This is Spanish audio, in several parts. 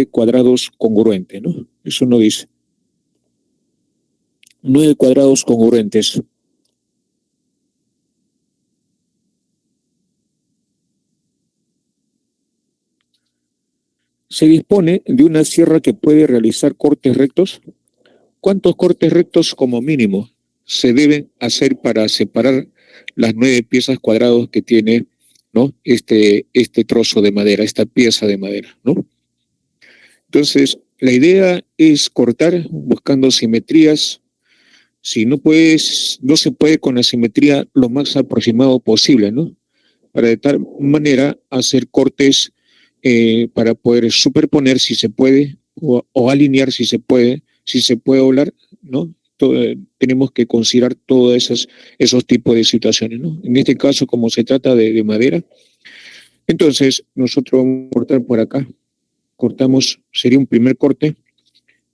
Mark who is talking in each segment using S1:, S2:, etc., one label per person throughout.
S1: cuadrados congruentes, ¿no? Eso no dice. 9 cuadrados congruentes. Se dispone de una sierra que puede realizar cortes rectos. ¿Cuántos cortes rectos como mínimo se deben hacer para separar las 9 piezas cuadradas que tiene, ¿no? Este trozo de madera, esta pieza de madera, ¿no? Entonces, la idea es cortar buscando simetrías. Si no puedes, no se puede con la simetría lo más aproximado posible, ¿no? Para de tal manera hacer cortes para poder superponer si se puede o alinear si se puede doblar, ¿no? Tenemos que considerar todos esos tipos de situaciones, ¿no? En este caso, como se trata de madera, entonces nosotros vamos a cortar por acá, cortamos, sería un primer corte,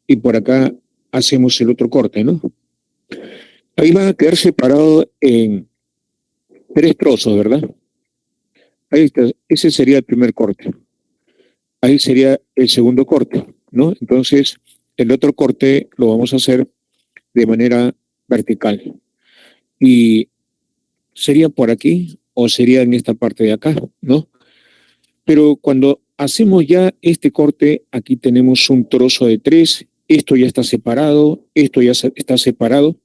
S1: y por acá hacemos el otro corte, ¿no? Ahí van a quedar separados en 3 trozos, ¿verdad? Ahí está, ese sería el primer corte. Ahí sería el segundo corte, ¿no? Entonces, el otro corte lo vamos a hacer de manera vertical. Y sería por aquí o sería en esta parte de acá, ¿no? Pero cuando hacemos ya este corte, aquí tenemos un trozo de 3, esto ya está separado, esto ya está separado.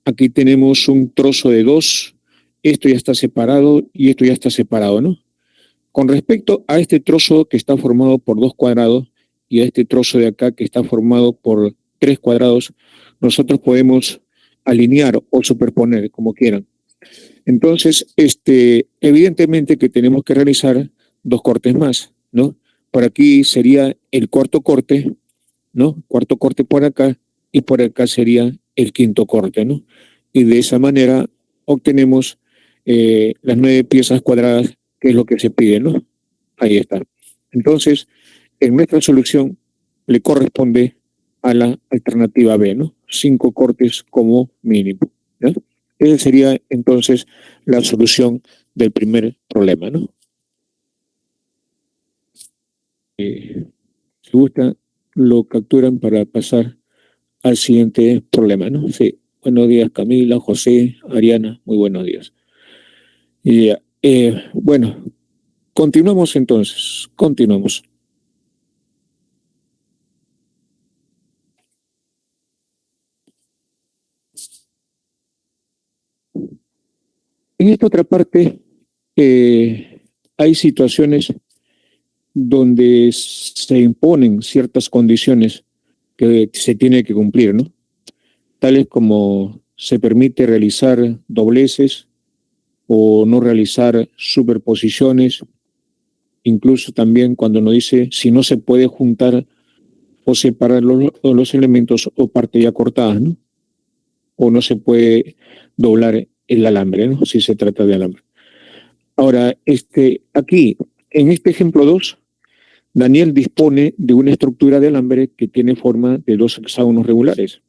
S1: Aquí tenemos un trozo de 2, esto ya está separado y esto ya está separado, ¿no? Con respecto a este trozo que está formado por 2 cuadrados y a este trozo de acá que está formado por 3 cuadrados, nosotros podemos alinear o superponer, como quieran. Entonces, evidentemente que tenemos que realizar 2 cortes más, ¿no? Por aquí sería el cuarto corte, ¿no? Cuarto corte por acá y por acá sería el quinto corte, ¿no? Y de esa manera obtenemos las 9 piezas cuadradas, que es lo que se pide, ¿no? Ahí está. Entonces, en nuestra solución le corresponde a la alternativa B, ¿no? 5 cortes como mínimo, ¿no? Esa sería entonces la solución del primer problema, ¿no? Si gusta, lo capturan para pasar al siguiente problema, ¿no? Sí. Buenos días, Camila, José, Ariana, muy buenos días. Y, bueno, continuamos entonces, continuamos. En esta otra parte, hay situaciones donde se imponen ciertas condiciones que se tiene que cumplir, ¿no? Tales como se permite realizar dobleces o no realizar superposiciones, incluso también cuando nos dice si no se puede juntar o separar los elementos o parte ya cortadas, ¿no? O no se puede doblar el alambre, ¿no? Si se trata de alambre. Ahora, aquí, en este ejemplo 2, Daniel dispone de una estructura de alambre que tiene forma de 2 hexágonos regulares.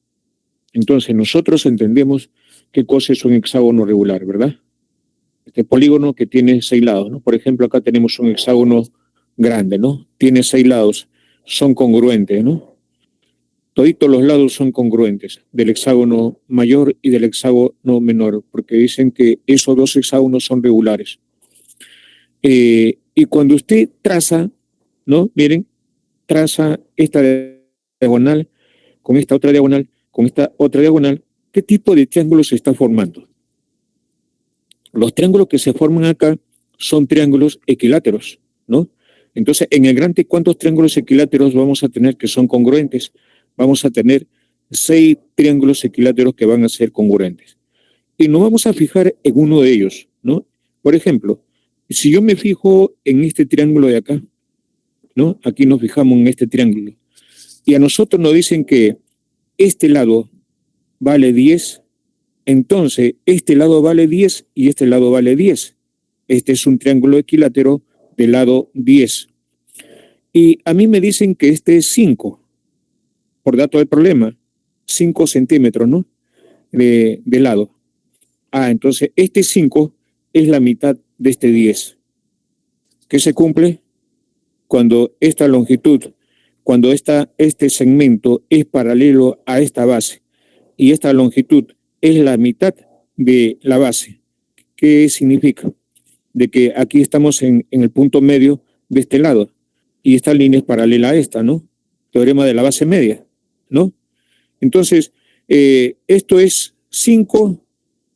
S1: Entonces, nosotros entendemos qué cosa es un hexágono regular, ¿verdad? Este polígono que tiene 6 lados, ¿no? Por ejemplo, acá tenemos un hexágono grande, ¿no? Tiene 6 lados, son congruentes, ¿no? Toditos los lados son congruentes, del hexágono mayor y del hexágono menor, porque dicen que esos 2 hexágonos son regulares. Y cuando usted traza, ¿no? Miren, traza esta diagonal con esta otra diagonal, con esta otra diagonal, ¿qué tipo de triángulo se está formando? Los triángulos que se forman acá son triángulos equiláteros, ¿no? Entonces, en el grande, ¿cuántos triángulos equiláteros vamos a tener que son congruentes? Vamos a tener 6 triángulos equiláteros que van a ser congruentes. Y nos vamos a fijar en uno de ellos, ¿no? Por ejemplo, si yo me fijo en este triángulo de acá, ¿no? Aquí nos fijamos en este triángulo. Y a nosotros nos dicen que este lado vale 10, entonces este lado vale 10 y este lado vale 10. Este es un triángulo equilátero del lado 10. Y a mí me dicen que este es 5, por dato del problema, 5 centímetros, ¿no? De lado. Entonces este 5 es la mitad de este 10. ¿Qué se cumple? Cuando esta longitud cuando este segmento es paralelo a esta base y esta longitud es la mitad de la base. ¿Qué significa? De que aquí estamos en el punto medio de este lado y esta línea es paralela a esta, ¿no? Teorema de la base media, ¿no? Entonces, esto es 5,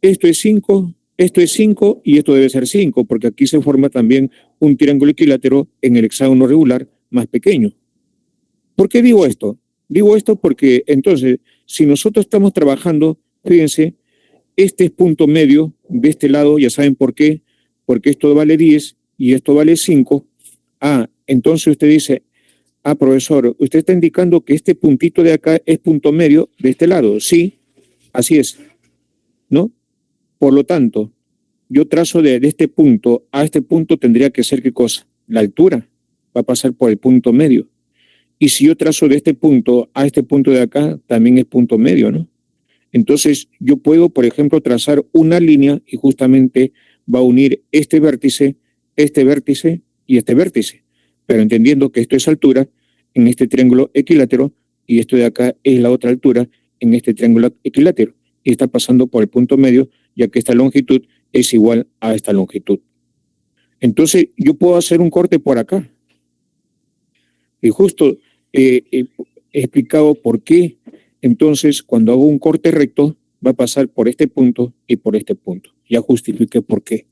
S1: esto es 5, esto es 5 y esto debe ser 5, porque aquí se forma también un triángulo equilátero en el hexágono regular más pequeño. ¿Por qué digo esto? Digo esto porque entonces, si nosotros estamos trabajando, fíjense, este es punto medio de este lado, ya saben por qué, porque esto vale 10 y esto vale 5. Entonces usted dice, profesor, usted está indicando que este puntito de acá es punto medio de este lado. Sí, así es, ¿no? Por lo tanto, yo trazo de este punto a este punto tendría que ser, ¿qué cosa? La altura va a pasar por el punto medio. Y si yo trazo de este punto a este punto de acá, también es punto medio, ¿no? Entonces, yo puedo, por ejemplo, trazar una línea y justamente va a unir este vértice y este vértice. Pero entendiendo que esto es altura en este triángulo equilátero y esto de acá es la otra altura en este triángulo equilátero. Y está pasando por el punto medio, ya que esta longitud es igual a esta longitud. Entonces, yo puedo hacer un corte por acá. Y justo he explicado por qué. Entonces, cuando hago un corte recto, va a pasar por este punto y por este punto. Ya justifiqué por qué.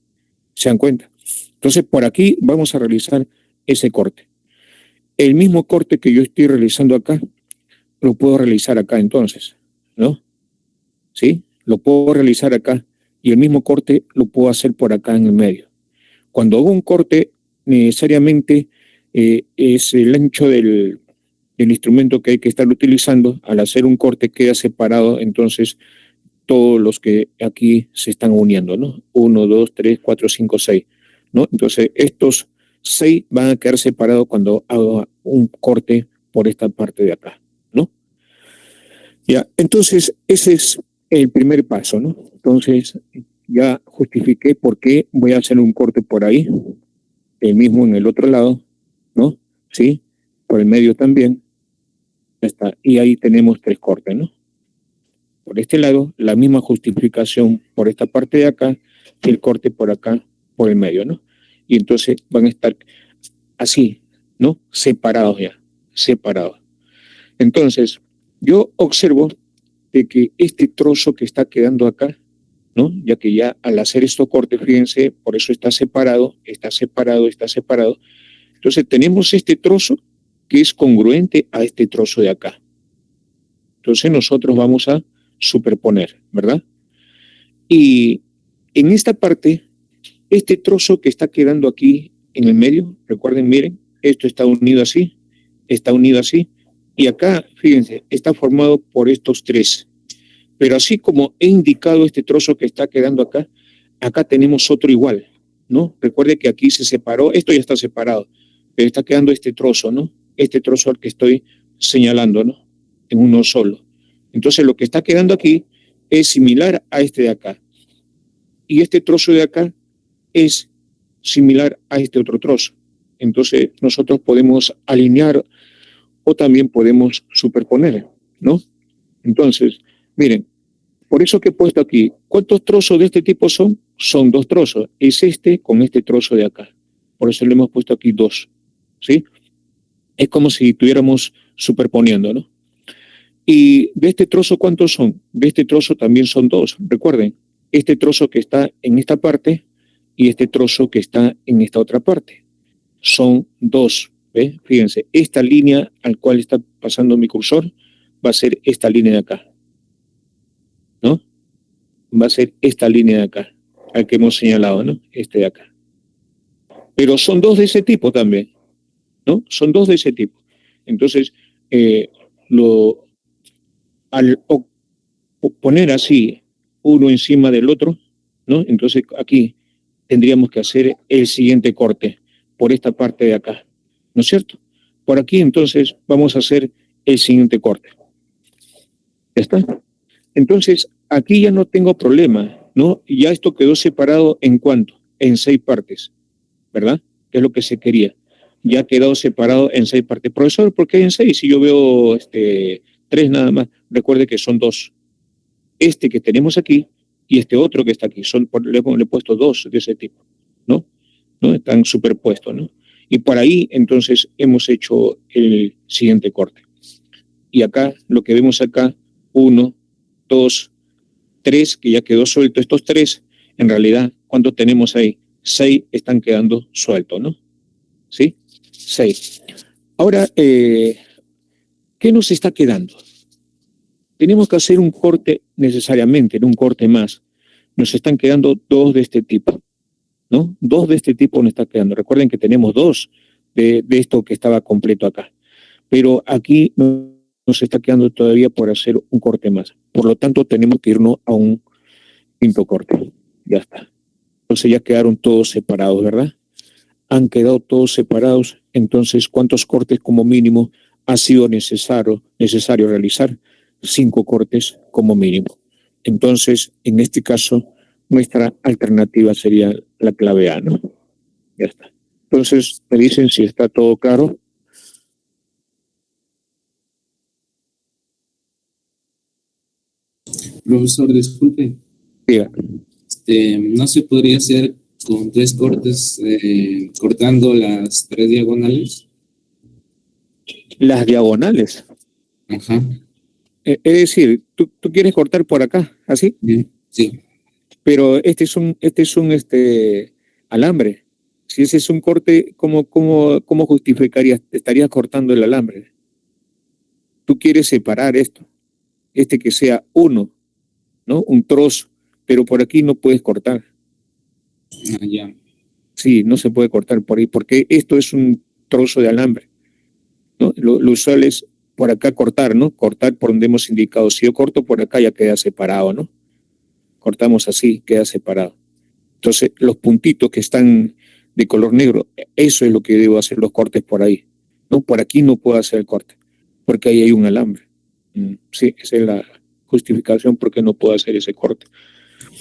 S1: ¿Se dan cuenta? Entonces, por aquí vamos a realizar ese corte. El mismo corte que yo estoy realizando acá, lo puedo realizar acá entonces, ¿no? ¿Sí? Lo puedo realizar acá y el mismo corte lo puedo hacer por acá en el medio. Cuando hago un corte, necesariamente es el ancho del instrumento que hay que estar utilizando. Al hacer un corte queda separado, entonces todos los que aquí se están uniendo, ¿no? 1, 2, 3, 4, 5, 6, ¿no? Entonces estos 6 van a quedar separados cuando haga un corte por esta parte de acá, ¿no? Ya, entonces ese es el primer paso, ¿no? Entonces ya justifiqué por qué voy a hacer un corte por ahí, el mismo en el otro lado, ¿no? Sí, por el medio también. Ya está. Y ahí tenemos 3 cortes, ¿no? Por este lado, la misma justificación por esta parte de acá y el corte por acá, por el medio, ¿no? Y entonces van a estar así, ¿no? Separados ya, separados. Entonces, yo observo de que este trozo que está quedando acá, ¿no? Ya que ya al hacer estos cortes, fíjense, por eso está separado, está separado, está separado. Entonces tenemos este trozo que es congruente a este trozo de acá. Entonces nosotros vamos a superponer, ¿verdad? Y en esta parte, este trozo que está quedando aquí en el medio, recuerden, miren, esto está unido así, y acá, fíjense, está formado por estos 3. Pero así como he indicado este trozo que está quedando acá, acá tenemos otro igual, ¿no? Recuerde que aquí se separó, esto ya está separado, pero está quedando este trozo, ¿no? Este trozo al que estoy señalando, ¿no? En uno solo. Entonces lo que está quedando aquí es similar a este de acá. Y este trozo de acá es similar a este otro trozo. Entonces nosotros podemos alinear o también podemos superponer, ¿no? Entonces, miren, por eso que he puesto aquí, ¿cuántos trozos de este tipo son? Son 2 trozos. Es este con este trozo de acá. Por eso le hemos puesto aquí 2, ¿sí? Es como si estuviéramos superponiendo, ¿no? Y de este trozo, ¿cuántos son? De este trozo también son 2. Recuerden, este trozo que está en esta parte y este trozo que está en esta otra parte. Son 2. ¿Ve? Fíjense, esta línea al cual está pasando mi cursor va a ser esta línea de acá, ¿no? Va a ser esta línea de acá, al que hemos señalado, ¿no? Este de acá. Pero son 2 de ese tipo también, ¿no? Son 2 de ese tipo. Entonces, al poner así uno encima del otro, ¿no? Entonces aquí tendríamos que hacer el siguiente corte por esta parte de acá, ¿no es cierto? Por aquí entonces vamos a hacer el siguiente corte. ¿Ya está? Entonces aquí ya no tengo problema, ¿no? Ya esto quedó separado en cuánto, en 6 partes, ¿verdad? Que es lo que se quería. ya ha quedado separado en 6 partes. Profesor, ¿por qué en 6? Si yo veo 3 nada más, recuerde que son 2. Este que tenemos aquí y este otro que está aquí, le he puesto 2 de ese tipo, ¿no? ¿No? Están superpuestos, ¿no? Y por ahí, entonces, hemos hecho el siguiente corte. Y acá, lo que vemos acá, 1, 2, 3, que ya quedó suelto. Estos 3, en realidad, ¿cuántos tenemos ahí? 6 están quedando sueltos, ¿no? ¿Sí? 6. Ahora, ¿qué nos está quedando? Tenemos que hacer un corte necesariamente, un corte más. Nos están quedando 2 de este tipo, ¿no? 2 de este tipo nos está quedando. Recuerden que tenemos 2 de esto que estaba completo acá. Pero aquí nos está quedando todavía por hacer un corte más. Por lo tanto, tenemos que irnos a un quinto corte. Ya está. Entonces ya quedaron todos separados, ¿verdad? Han quedado todos separados. Entonces, ¿cuántos cortes como mínimo ha sido necesario realizar? 5 cortes como mínimo. Entonces, en este caso, nuestra alternativa sería la clave A, ¿no? Ya está. Entonces, me dicen si está todo claro.
S2: Profesor, disculpe.
S1: Diga.
S2: ¿No se podría hacer con 3 cortes cortando las 3 diagonales?
S1: Las diagonales.
S2: Ajá.
S1: Es decir, tú quieres cortar por acá, ¿así?
S2: Bien. Sí.
S1: Pero este es un alambre. Si ese es un corte, ¿cómo justificarías? Te estarías cortando el alambre. Tú quieres separar esto, que sea uno, ¿no? Un trozo, pero por aquí no puedes cortar.
S2: Ya.
S1: Sí, no se puede cortar por ahí, porque esto es un trozo de alambre, ¿no? Lo usual es por acá cortar, ¿no? Cortar por donde hemos indicado. Si yo corto por acá ya queda separado, ¿no? Cortamos así, queda separado. Entonces, los puntitos que están de color negro, eso es lo que debo hacer los cortes por ahí. No, por aquí no puedo hacer el corte, porque ahí hay un alambre. Sí, esa es la justificación por qué no puedo hacer ese corte.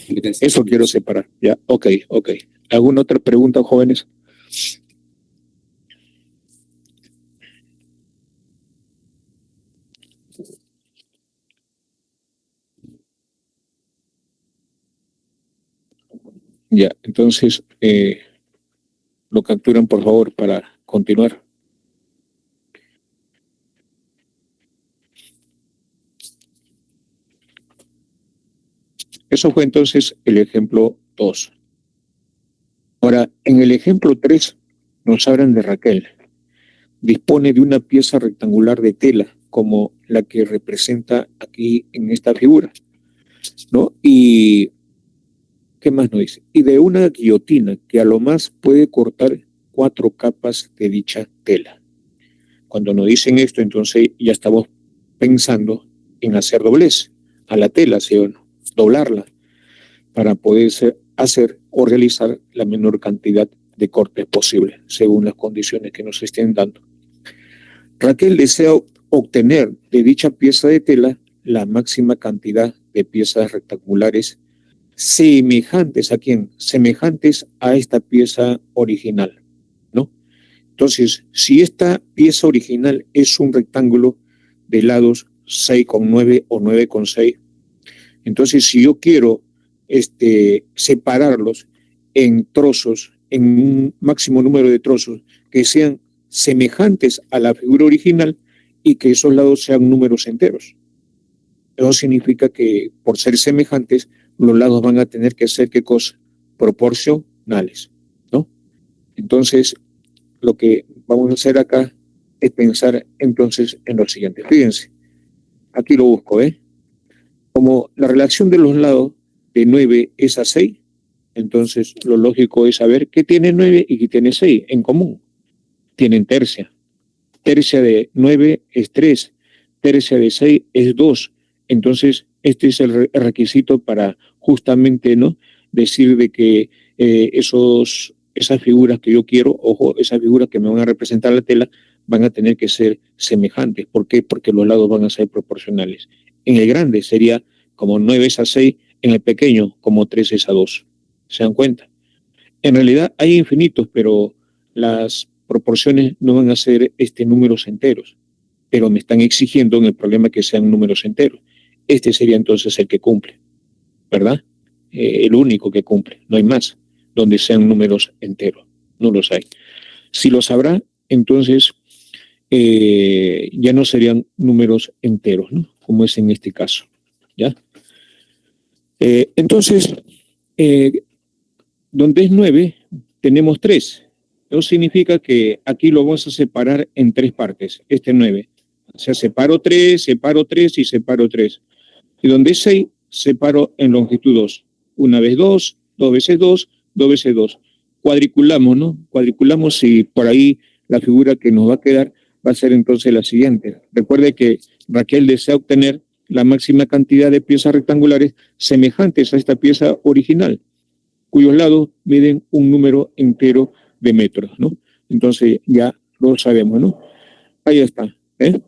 S2: Gracias.
S1: Eso quiero separar. Ya, ok. ¿Alguna otra pregunta, jóvenes? Ya, entonces lo capturan, por favor, para continuar. Eso fue entonces el ejemplo 2. Ahora, en el ejemplo 3 nos hablan de Raquel. Dispone de una pieza rectangular de tela, como la que representa aquí en esta figura, ¿no? Y, ¿qué más nos dice? Y de una guillotina que a lo más puede cortar 4 capas de dicha tela. Cuando nos dicen esto, entonces ya estamos pensando en hacer doblez a la tela, ¿sí o no? Doblarla para poder hacer o realizar la menor cantidad de cortes posible, según las condiciones que nos estén dando. Raquel desea obtener de dicha pieza de tela la máxima cantidad de piezas rectangulares semejantes a quién, semejantes a esta pieza original, ¿no? Entonces, si esta pieza original es un rectángulo de lados 6,9 o 9,6, entonces si yo quiero separarlos en trozos, en un máximo número de trozos que sean semejantes a la figura original y que esos lados sean números enteros. Eso significa que por ser semejantes, los lados van a tener que ser, ¿qué cosa? Proporcionales, ¿no? Entonces, lo que vamos a hacer acá es pensar entonces en lo siguiente. Fíjense, aquí lo busco, ¿eh? Como la relación de los lados de 9 es a 6, entonces lo lógico es saber qué tiene 9 y qué tiene 6 en común. Tienen tercia. Tercia de 9 es 3, tercia de 6 es 2. Entonces, este es el requisito para justamente, ¿no?, decir de que esas figuras que yo quiero, ojo, esas figuras que me van a representar la tela, van a tener que ser semejantes. ¿Por qué? Porque los lados van a ser proporcionales. En el grande sería como 9 es a 6, en el pequeño como 3 es a 2. ¿Se dan cuenta? En realidad hay infinitos, pero las proporciones no van a ser números enteros, pero me están exigiendo en el problema que sean números enteros. Este sería entonces el que cumple, ¿verdad? El único que cumple, no hay más, donde sean números enteros, no los hay. Si los habrá, entonces ya no serían números enteros, ¿no? Como es en este caso, ¿ya? Entonces, donde es 9, tenemos 3. Eso significa que aquí lo vamos a separar en 3 partes, 9. O sea, separo 3 y separo 3. Y donde es 6, separo en longitud 2. Una vez 2, 2 veces 2, 2 veces 2. Cuadriculamos, ¿no? Cuadriculamos y por ahí la figura que nos va a quedar va a ser entonces la siguiente. Recuerde que Raquel desea obtener la máxima cantidad de piezas rectangulares semejantes a esta pieza original, cuyos lados miden un número entero de metros, ¿no? Entonces ya lo sabemos, ¿no? Ahí está, ¿eh?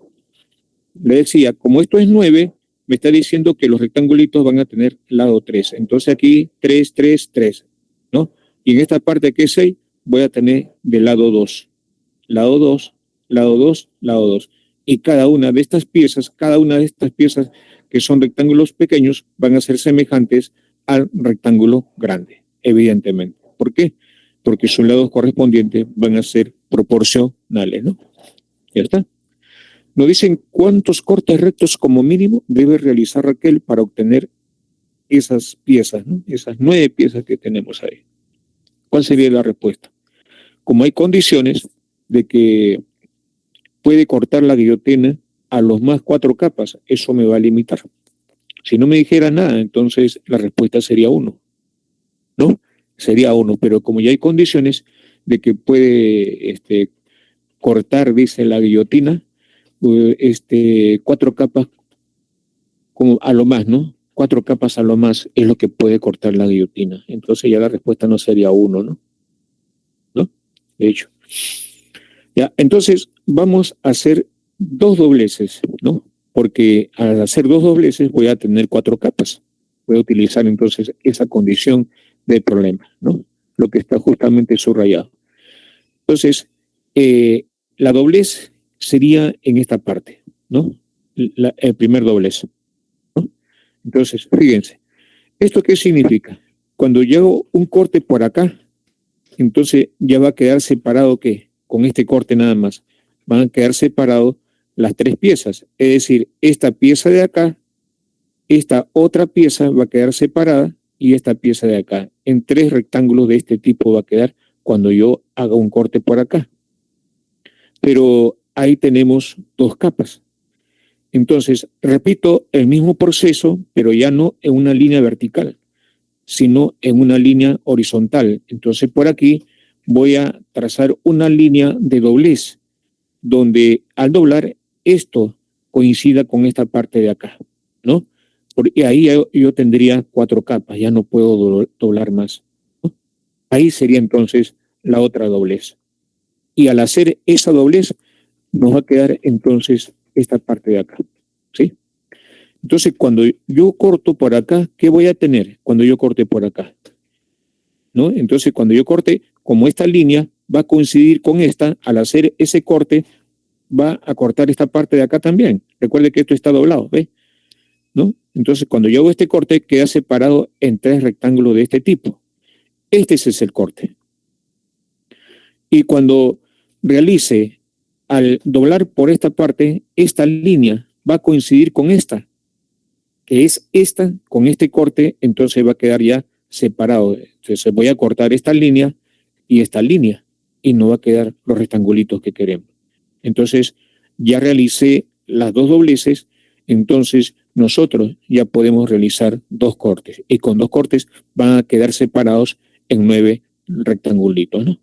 S1: Le decía, como esto es 9, me está diciendo que los rectangulitos van a tener lado 3. Entonces aquí 3, 3, 3, ¿no? Y en esta parte que es 6, voy a tener de lado 2. Lado 2, lado 2, lado 2. Y cada una de estas piezas que son rectángulos pequeños van a ser semejantes al rectángulo grande, evidentemente. ¿Por qué? Porque sus lados correspondientes van a ser proporcionales, ¿no? Ya está. Nos dicen cuántos cortes rectos como mínimo debe realizar Raquel para obtener esas piezas, ¿no? Esas 9 piezas que tenemos ahí. ¿Cuál sería la respuesta? Como hay condiciones de que puede cortar la guillotina a los más 4 capas, eso me va a limitar. Si no me dijera nada, entonces la respuesta sería 1, ¿no? Sería 1, pero como ya hay condiciones de que puede cortar, dice la guillotina, 4 capas como a lo más, ¿no? 4 capas a lo más es lo que puede cortar la guillotina. Entonces ya la respuesta no sería 1, ¿no? ¿No? De hecho. Ya, entonces vamos a hacer 2 dobleces, ¿no? Porque al hacer 2 dobleces voy a tener 4 capas. Voy a utilizar entonces esa condición del problema, ¿no? Lo que está justamente subrayado. Entonces, la doblez sería en esta parte, ¿no? El primer doblez, ¿no? Entonces, fíjense, ¿esto qué significa? Cuando yo hago un corte por acá, entonces ya va a quedar separado, ¿qué? Con este corte nada más. Van a quedar separados las 3 piezas. Es decir, esta pieza de acá, esta otra pieza va a quedar separada y esta pieza de acá. En 3 rectángulos de este tipo va a quedar cuando yo haga un corte por acá. Pero ahí tenemos 2 capas. Entonces, repito el mismo proceso, pero ya no en una línea vertical, sino en una línea horizontal. Entonces, por aquí voy a trazar una línea de doblez, donde al doblar esto coincida con esta parte de acá, ¿no? Y ahí yo tendría 4 capas, ya no puedo doblar más, ¿no? Ahí sería entonces la otra doblez. Y al hacer esa doblez, nos va a quedar entonces esta parte de acá, ¿sí? Entonces, cuando yo corto por acá, ¿qué voy a tener cuando yo corte por acá? ¿No? Entonces, cuando yo corte, como esta línea va a coincidir con esta, al hacer ese corte, va a cortar esta parte de acá también. Recuerde que esto está doblado, ¿ves? ¿No? Entonces, cuando yo hago este corte, queda separado en 3 rectángulos de este tipo. Este es el corte. Y cuando realice, al doblar por esta parte, esta línea va a coincidir con esta, que es esta, con este corte, entonces va a quedar ya separado. Entonces voy a cortar esta línea y no va a quedar los rectangulitos que queremos. Entonces ya realicé las 2 dobleces, entonces nosotros ya podemos realizar 2 cortes y con 2 cortes van a quedar separados en 9 rectangulitos, ¿no?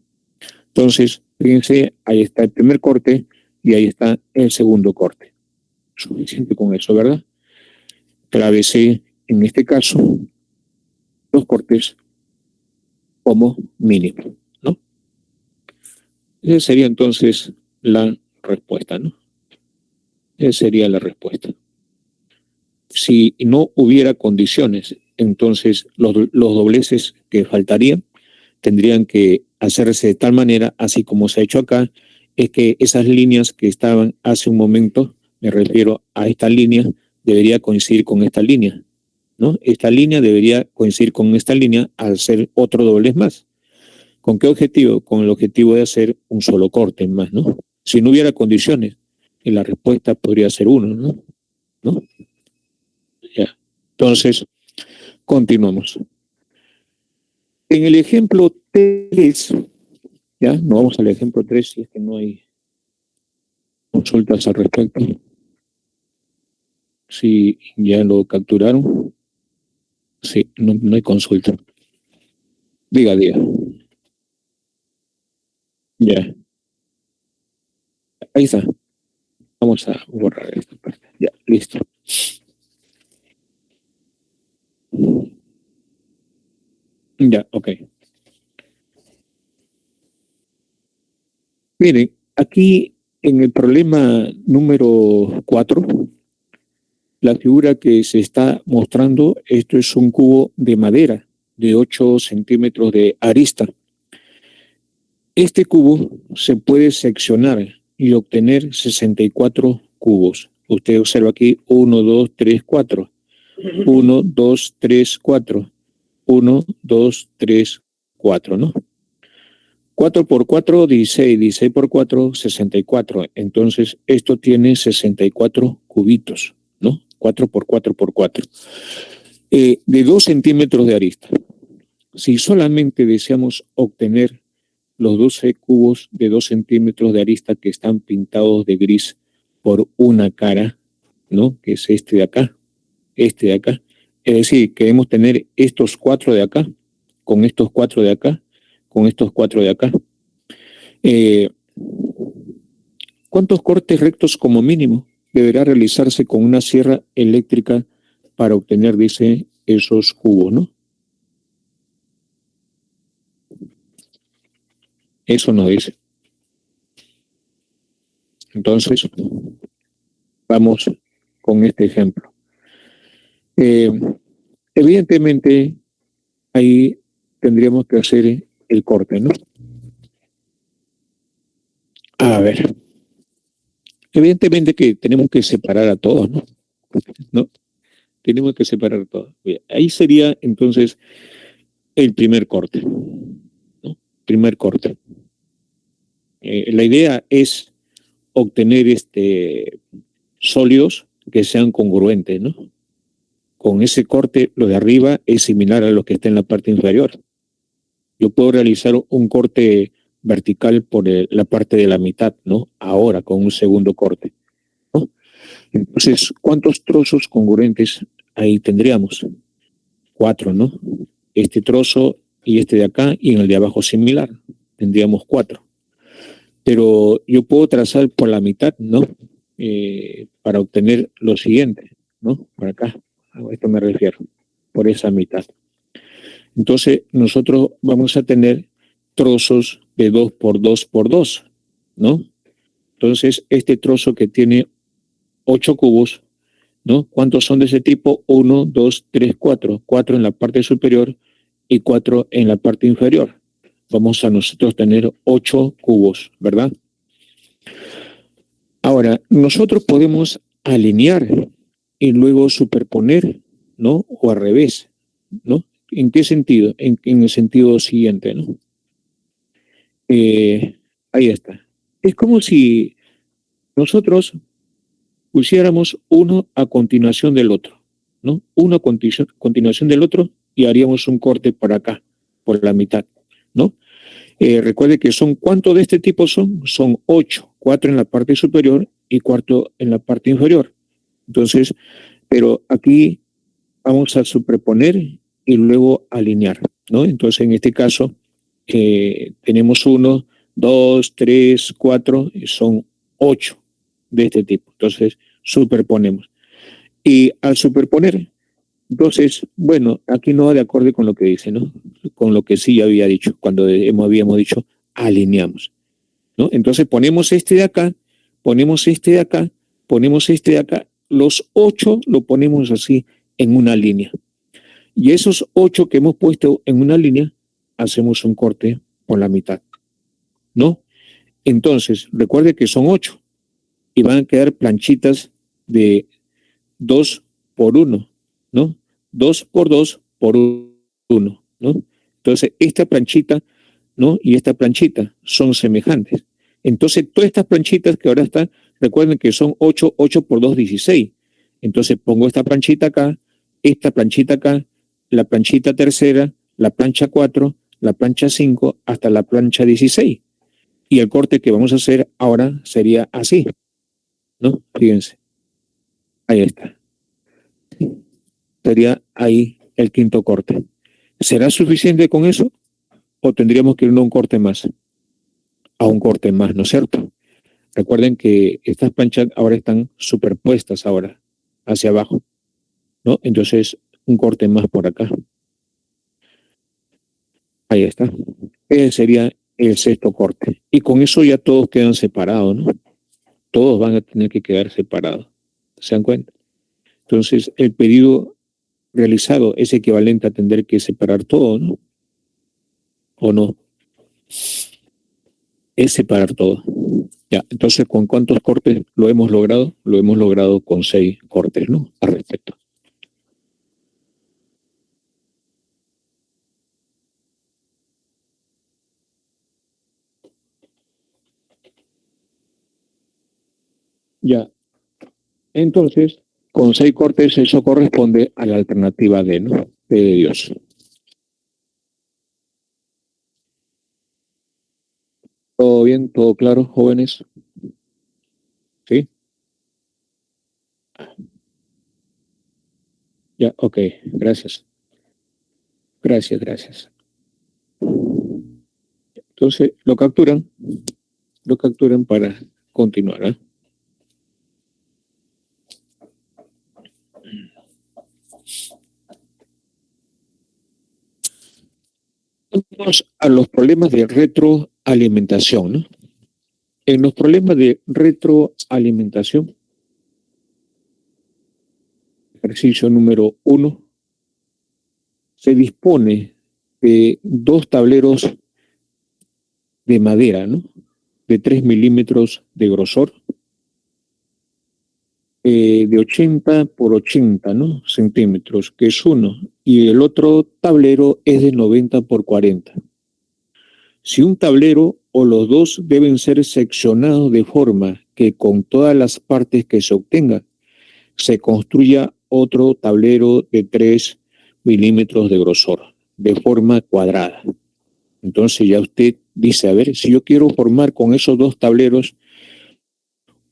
S1: Entonces, fíjense, ahí está el primer corte y ahí está el segundo corte. Suficiente con eso, ¿verdad? Clave C, en este caso, 2 cortes como mínimo, ¿no? Esa sería entonces la respuesta, ¿no? Esa sería la respuesta. Si no hubiera condiciones, entonces los dobleces que faltarían tendrían que hacerse de tal manera, así como se ha hecho acá, es que esas líneas que estaban hace un momento, me refiero a esta línea, debería coincidir con esta línea, ¿no? Esta línea debería coincidir con esta línea al ser otro doblez más. ¿Con qué objetivo? Con el objetivo de hacer un solo corte más, ¿no? Si no hubiera condiciones, la respuesta podría ser uno, ¿no? ¿No? Ya. Entonces, continuamos. En el ejemplo 3, ya, no vamos al ejemplo 3 si es que no hay consultas al respecto. Si ya lo capturaron, sí, no hay consulta. Diga. Ya, ahí está. Vamos a borrar esta parte. Ya, listo. Ya, ok. Miren, aquí en el problema número 4, la figura que se está mostrando, esto es un cubo de madera de 8 centímetros de arista. Este cubo se puede seccionar y obtener 64 cubos. Usted observa aquí 1, 2, 3, 4. 1, 2, 3, 4. 1, 2, 3, 4, ¿no? 4 por 4, 16. 16 por 4, 64. Entonces, esto tiene 64 cubitos, ¿no? 4 por 4 por 4. De 2 centímetros de arista. Si solamente deseamos obtener los 12 cubos de 2 centímetros de arista que están pintados de gris por una cara, ¿no? Que es este de acá, este de acá. Es decir, queremos tener estos 4 de acá, con estos 4 de acá, con estos 4 de acá. ¿Cuántos cortes rectos como mínimo deberá realizarse con una sierra eléctrica para obtener, dice, esos cubos, ¿no? Eso nos dice. Entonces, vamos con este ejemplo. Evidentemente, ahí tendríamos que hacer el corte, ¿no? A ver. Evidentemente que tenemos que separar a todos, ¿no? ¿No? Tenemos que separar a todos. Bien, ahí sería entonces el primer corte, ¿no? Primer corte. La idea es obtener sólidos que sean congruentes, ¿no? Con ese corte, lo de arriba es similar a lo que está en la parte inferior. Yo puedo realizar un corte vertical por la parte de la mitad, ¿no? Ahora, con un segundo corte, ¿no? Entonces, ¿cuántos trozos congruentes ahí tendríamos? 4, ¿no? Este trozo y este de acá y en el de abajo similar. Tendríamos 4. Pero yo puedo trazar por la mitad, ¿no? Para obtener lo siguiente, ¿no? Por acá. A esto me refiero. Por esa mitad. Entonces, nosotros vamos a tener trozos de 2 por 2 por 2, ¿no? Entonces, este trozo que tiene 8 cubos, ¿no? ¿Cuántos son de ese tipo? 1, 2, 3, 4. 4 en la parte superior y 4 en la parte inferior. Vamos a nosotros tener 8 cubos, ¿verdad? Ahora, nosotros podemos alinear y luego superponer, ¿no? O al revés, ¿no? ¿En qué sentido? En el sentido siguiente, ¿no? Ahí está. Es como si nosotros pusiéramos uno a continuación del otro, ¿no? Uno a continuación del otro y haríamos un corte por acá, por la mitad, ¿no? Recuerde que ¿cuántos de este tipo son? Son 8, 4 en la parte superior y 4 en la parte inferior. Entonces, pero aquí vamos a superponer y luego alinear, ¿no? Entonces, en este caso, tenemos 1, 2, 3, 4, son 8 de este tipo. Entonces, superponemos. Y al superponer, entonces, bueno, aquí no va de acuerdo con lo que dice, ¿no? Con lo que sí había dicho, cuando habíamos dicho alineamos, ¿no? Entonces ponemos este de acá, ponemos este de acá, ponemos este de acá, los 8 lo ponemos así en una línea. Y esos 8 que hemos puesto en una línea hacemos un corte por la mitad, ¿no? Entonces, recuerde que son 8 y van a quedar planchitas de 2 por 1, ¿no? 2 por 2 por 1, ¿no? Entonces, esta planchita, ¿no? Y esta planchita son semejantes. Entonces, todas estas planchitas que ahora están, recuerden que son 8, 8 por 2, 16. Entonces, pongo esta planchita acá, la planchita tercera, la plancha 4, la plancha 5, hasta la plancha 16. Y el corte que vamos a hacer ahora sería así, ¿no? Fíjense, ahí está. Sería ahí el quinto corte. ¿Será suficiente con eso? ¿O tendríamos que ir a un corte más? A un corte más, ¿no es cierto? Recuerden que estas planchas ahora están superpuestas ahora, hacia abajo, ¿no? Entonces, un corte más por acá. Ahí está. Ese sería el sexto corte. Y con eso ya todos quedan separados, ¿no? Todos van a tener que quedar separados. ¿Se dan cuenta? Entonces, el pedido realizado es equivalente a tener que separar todo, ¿no? ¿O no? Es separar todo. Ya, entonces, ¿con cuántos cortes lo hemos logrado? Lo hemos logrado con 6 cortes, ¿no? Al respecto. Ya, entonces, con 6 cortes eso corresponde a la alternativa D, ¿no? D de Dios. ¿Todo bien? ¿Todo claro, jóvenes? ¿Sí? Ya, ok, gracias. Gracias. Entonces, lo capturan para continuar, ¿eh? Vamos a los problemas de retroalimentación, ¿no? En los problemas de retroalimentación, ejercicio número 1, se dispone de 2 tableros de madera, ¿no? De 3 milímetros de grosor, de 80 por 80, ¿no? Centímetros, que es uno, y el otro tablero es de 90 por 40. Si un tablero o los dos deben ser seccionados de forma que con todas las partes que se obtengan se construya otro tablero de 3 milímetros de grosor, de forma cuadrada. Entonces ya usted dice, a ver, si yo quiero formar con esos 2 tableros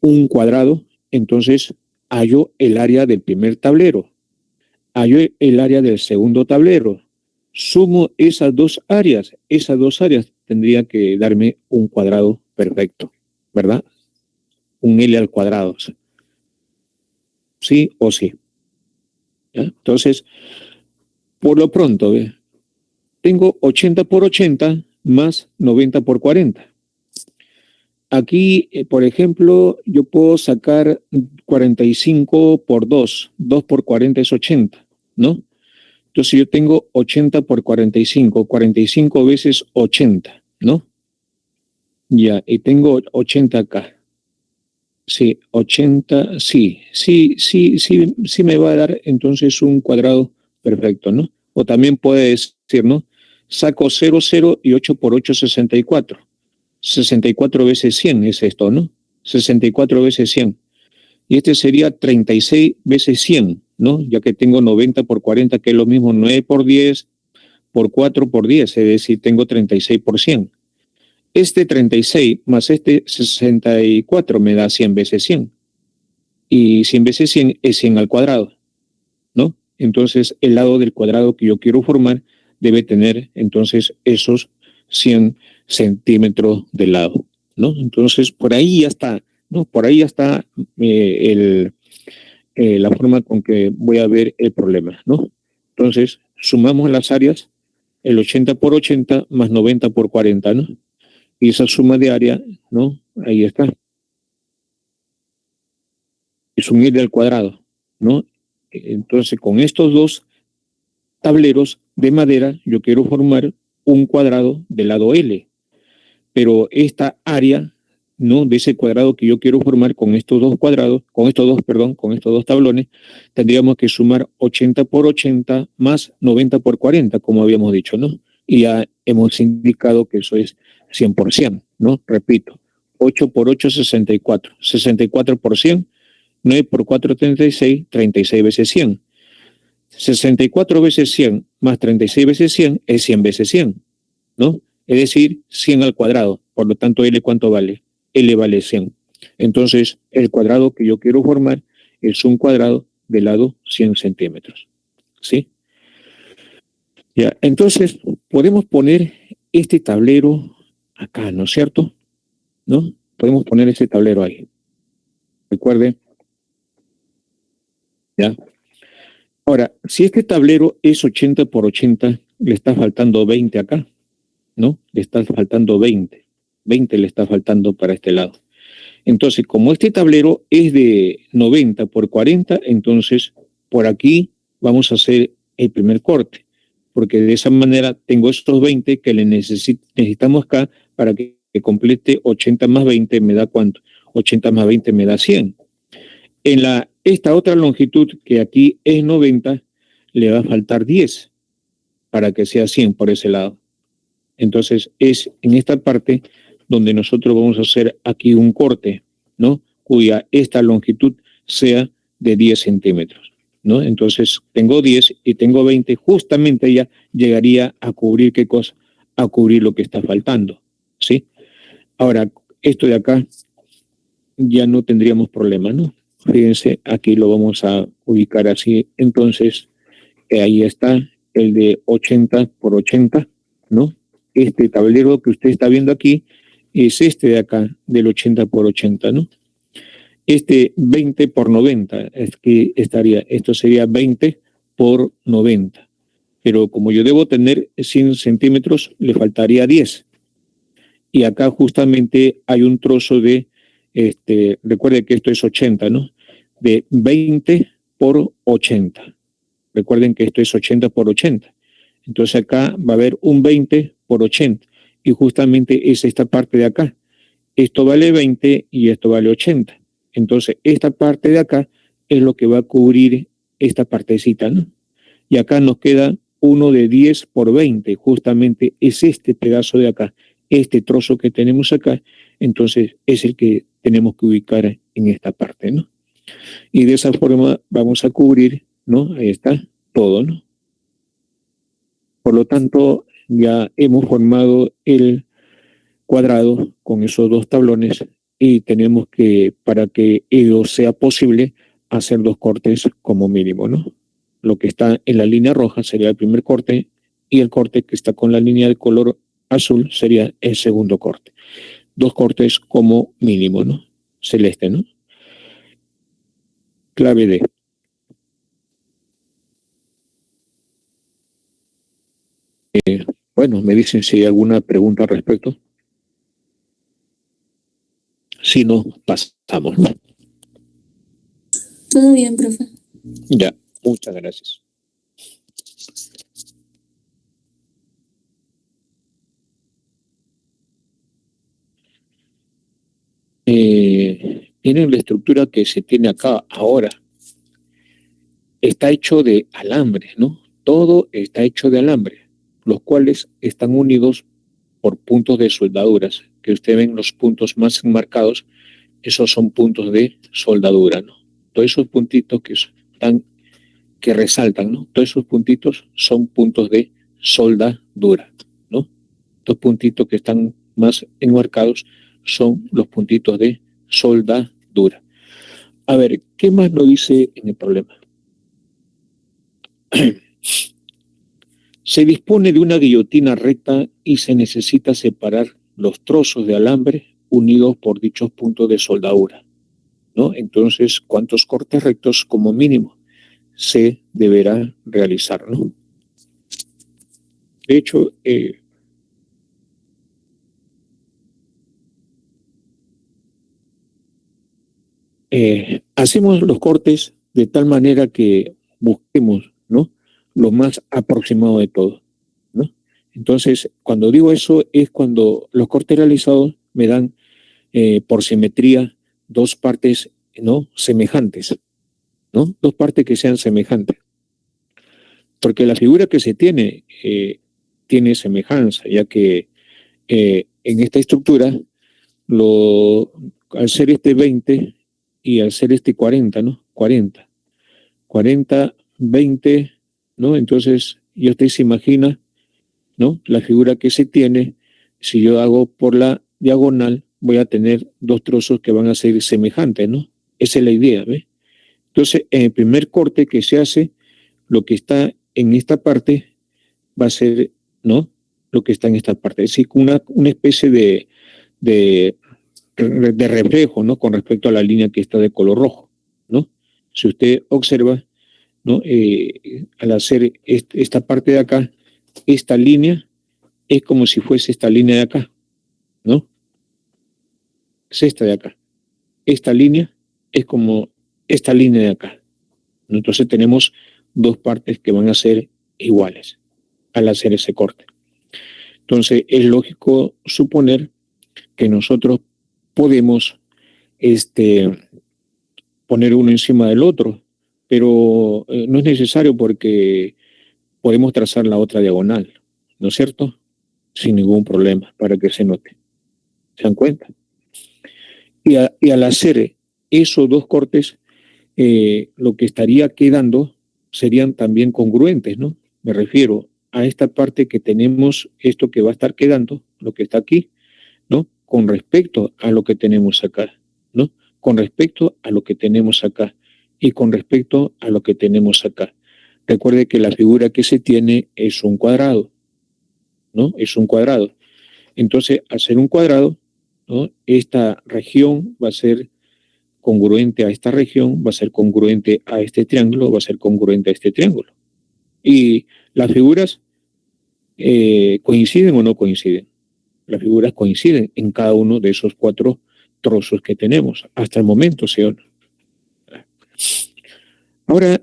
S1: un cuadrado, entonces hallo el área del primer tablero, hallo el área del segundo tablero, sumo esas dos áreas tendría que darme un cuadrado perfecto, ¿verdad? Un L al cuadrado, sí o sí. ¿Ya? Entonces, por lo pronto, tengo 80 por 80 más 90 por 40. Aquí, por ejemplo, yo puedo sacar 45 por 2. 2 por 40 es 80, ¿no? Entonces yo tengo 80 por 45. 45 veces 80, ¿no? Ya, y tengo 80 acá. Sí, 80, sí me va a dar entonces un cuadrado perfecto, ¿no? O también puede decir, ¿no? Saco 0, 0 y 8 por 8, 64. 64 veces 100 es esto, ¿no? 64 veces 100. Y este sería 36 veces 100, ¿no? Ya que tengo 90 por 40, que es lo mismo 9 por 10 por 4 por 10, es decir, tengo 36 por 100. Este 36 más este 64 me da 100 veces 100. Y 100 veces 100 es 100 al cuadrado, ¿no? Entonces, el lado del cuadrado que yo quiero formar debe tener entonces esos 100 centímetros de lado, ¿no? Entonces, por ahí ya está, ¿no? Por ahí ya está la forma con que voy a ver el problema, ¿no? Entonces, sumamos las áreas, el 80 por 80 más 90 por 40, ¿no? Y esa suma de área, ¿no? Ahí está. Es un ir al cuadrado, ¿no? Entonces, con estos dos tableros de madera, yo quiero formar un cuadrado del lado L, pero esta área, ¿no?, de ese cuadrado que yo quiero formar con estos dos cuadrados, con estos dos tablones, tendríamos que sumar 80 por 80 más 90 por 40, como habíamos dicho, ¿no? Y ya hemos indicado que eso es 100%, ¿no? Repito, 8 por 8, 64. 64 por 100, 9 por 4, 36, 36 veces 100. 64 veces 100 más 36 veces 100 es 100 veces 100, ¿no? Es decir, 100 al cuadrado. Por lo tanto, L, ¿cuánto vale? L vale 100. Entonces, el cuadrado que yo quiero formar es un cuadrado de lado 100 centímetros. ¿Sí? Ya, entonces, podemos poner este tablero acá, ¿no es cierto? ¿No? Podemos poner ese tablero ahí. Recuerde. ¿Ya? Ahora, si este tablero es 80 por 80, le está faltando 20 acá, ¿no? Le está faltando 20. 20 le está faltando para este lado. Entonces, como este tablero es de 90 por 40, entonces por aquí vamos a hacer el primer corte, porque de esa manera tengo estos 20 que necesitamos acá para que complete 80 más 20 me da ¿cuánto? 80 más 20 me da 100. En esta otra longitud que aquí es 90, le va a faltar 10 para que sea 100 por ese lado. Entonces es en esta parte donde nosotros vamos a hacer aquí un corte, ¿no? Cuya esta longitud sea de 10 centímetros, ¿no? Entonces tengo 10 y tengo 20, justamente ya llegaría a cubrir ¿qué cosa? A cubrir lo que está faltando, ¿sí? Ahora, esto de acá ya no tendríamos problema, ¿no? Fíjense, aquí lo vamos a ubicar así. Entonces, ahí está el de 80 por 80, ¿no? Este tablero que usted está viendo aquí es este de acá, del 80 por 80, ¿no? Este 20 por 90, es que esto sería 20 por 90. Pero como yo debo tener 100 centímetros, le faltaría 10. Y acá justamente hay un trozo de, recuerde que esto es 80, ¿no? De 20 por 80. Recuerden que esto es 80 por 80. Entonces acá va a haber un 20 por 80. Y justamente es esta parte de acá. Esto vale 20 y esto vale 80. Entonces esta parte de acá es lo que va a cubrir esta partecita, ¿no? Y acá nos queda uno de 10 por 20. Justamente es este pedazo de acá, este trozo que tenemos acá. Entonces es el que tenemos que ubicar en esta parte, ¿no? Y de esa forma vamos a cubrir, ¿no? Ahí está, todo, ¿no? Por lo tanto, ya hemos formado el cuadrado con esos dos tablones y tenemos que, para que ello sea posible, hacer dos cortes como mínimo, ¿no? Lo que está en la línea roja sería el primer corte y el corte que está con la línea de color azul sería el segundo corte. Dos cortes como mínimo, ¿no? Celeste, ¿no? Clave D. Bueno, me dicen si hay alguna pregunta al respecto. Si no, pasamos, ¿no?
S3: Todo bien, profe.
S1: Ya, muchas gracias. Miren la estructura que se tiene acá ahora. Está hecho de alambre, ¿no? Todo está hecho de alambre, los cuales están unidos por puntos de soldaduras, que ustedes ven los puntos más enmarcados, esos son puntos de soldadura, ¿no? Todos esos puntitos que resaltan, ¿no? Todos esos puntitos son puntos de soldadura, ¿no? Estos puntitos que están más enmarcados son los puntitos de soldadura. A ver, ¿qué más nos dice en el problema? Se dispone de una guillotina recta y se necesita separar los trozos de alambre unidos por dichos puntos de soldadura, ¿no? Entonces, ¿cuántos cortes rectos como mínimo se deberá realizar, ¿no? De hecho, hacemos los cortes de tal manera que busquemos, ¿no?, lo más aproximado de todo, ¿no? Entonces, cuando digo eso es cuando los cortes realizados me dan por simetría dos partes, ¿no?, semejantes, ¿no? Dos partes que sean semejantes. Porque la figura que se tiene semejanza, ya que en esta estructura, al ser este 20 y al ser este 40, ¿no? 40, 20, ¿no? Entonces, ya usted se imagina, ¿no?, la figura que se tiene. Si yo hago por la diagonal, voy a tener dos trozos que van a ser semejantes, ¿no? Esa es la idea, ¿ves? Entonces, en el primer corte que se hace, lo que está en esta parte va a ser, ¿no?, lo que está en esta parte. Es decir, una especie de reflejo, ¿no?, con respecto a la línea que está de color rojo, ¿no? Si usted observa, ¿no?, al hacer esta parte de acá, esta línea es como si fuese esta línea de acá, ¿no? Es esta de acá. Esta línea es como esta línea de acá. Entonces tenemos dos partes que van a ser iguales al hacer ese corte. Entonces es lógico suponer que nosotros podemos poner uno encima del otro, pero no es necesario porque podemos trazar la otra diagonal, ¿no es cierto? Sin ningún problema, para que se note. ¿Se dan cuenta? Y al hacer esos dos cortes, lo que estaría quedando serían también congruentes, ¿no? Me refiero a esta parte que tenemos, esto que va a estar quedando, lo que está aquí, ¿no?, con respecto a lo que tenemos acá, ¿no?, con respecto a lo que tenemos acá y con respecto a lo que tenemos acá. Recuerde que la figura que se tiene es un cuadrado, ¿no? Es un cuadrado. Entonces, al ser un cuadrado, ¿no?, esta región va a ser congruente a esta región, va a ser congruente a este triángulo, va a ser congruente a este triángulo. Y las figuras coinciden o no coinciden. Las figuras coinciden en cada uno de esos cuatro trozos que tenemos hasta el momento, ¿sí o no? Ahora,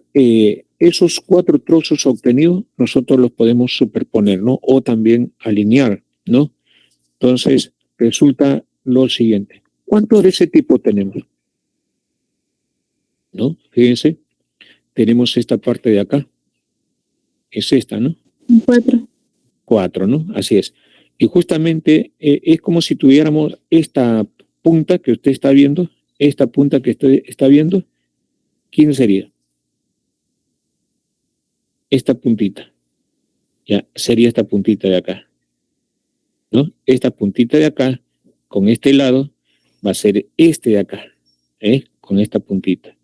S1: esos cuatro trozos obtenidos nosotros los podemos superponer, ¿no?, o también alinear, ¿no? Entonces, resulta lo siguiente. ¿Cuántos de ese tipo tenemos? ¿No? Fíjense, tenemos esta parte de acá. Es esta, ¿no?
S3: 4.
S1: 4, ¿no? Así es. Y justamente es como si tuviéramos esta punta que usted está viendo, esta punta que usted está viendo. ¿Quién sería? Esta puntita. Ya, sería esta puntita de acá, ¿no? Esta puntita de acá, con este lado, va a ser este de acá, con esta puntita.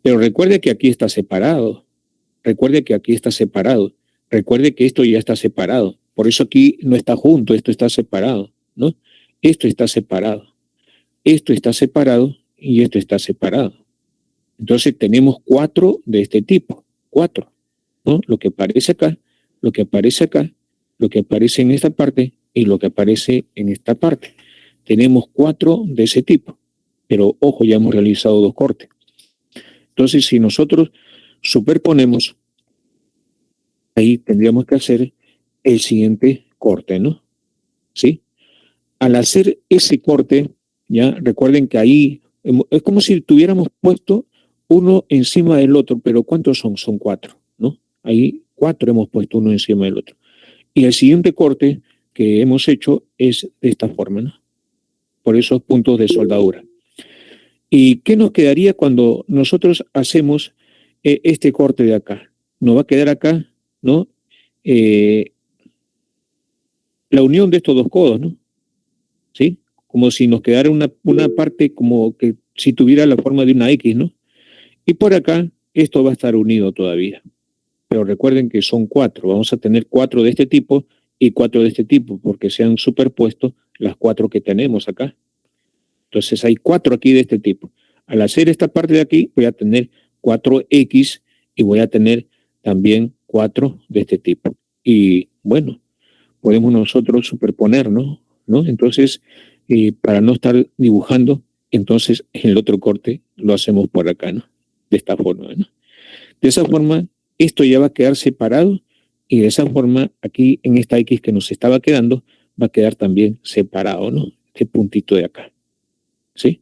S1: Pero recuerde que aquí está separado. Recuerde que aquí está separado. Recuerde que esto ya está separado. Por eso aquí no está junto, esto está separado, ¿no? Esto está separado. Esto está separado y esto está separado. Entonces tenemos 4 de este tipo. 4, ¿no? Lo que aparece acá, lo que aparece acá, lo que aparece en esta parte y lo que aparece en esta parte. Tenemos 4 de ese tipo. Pero ojo, ya hemos realizado 2 cortes. Entonces, si nosotros superponemos, ahí tendríamos que hacer el siguiente corte, ¿no? ¿Sí? Al hacer ese corte, ya recuerden que ahí es como si tuviéramos puesto uno encima del otro, pero ¿cuántos son? Son 4, ¿no? Ahí 4 hemos puesto uno encima del otro. Y el siguiente corte que hemos hecho es de esta forma, ¿no? Por esos puntos de soldadura. ¿Y qué nos quedaría cuando nosotros hacemos este corte de acá? Nos va a quedar acá, ¿no? La unión de estos dos codos, ¿no? ¿Sí? Como si nos quedara una parte como que si tuviera la forma de una X, ¿no? Y por acá esto va a estar unido todavía. Pero recuerden que son 4. Vamos a tener 4 de este tipo y 4 de este tipo porque se han superpuesto las 4 que tenemos acá. Entonces hay 4 aquí de este tipo. Al hacer esta parte de aquí voy a tener 4X y voy a tener también 4 de este tipo. Y bueno, podemos nosotros superponer, ¿no? Entonces, para no estar dibujando, entonces el otro corte lo hacemos por acá, ¿no? De esta forma, ¿no? De esa forma, esto ya va a quedar separado Y de esa forma, aquí en esta X que nos estaba quedando, va a quedar también separado, ¿no? Este puntito de acá, ¿sí?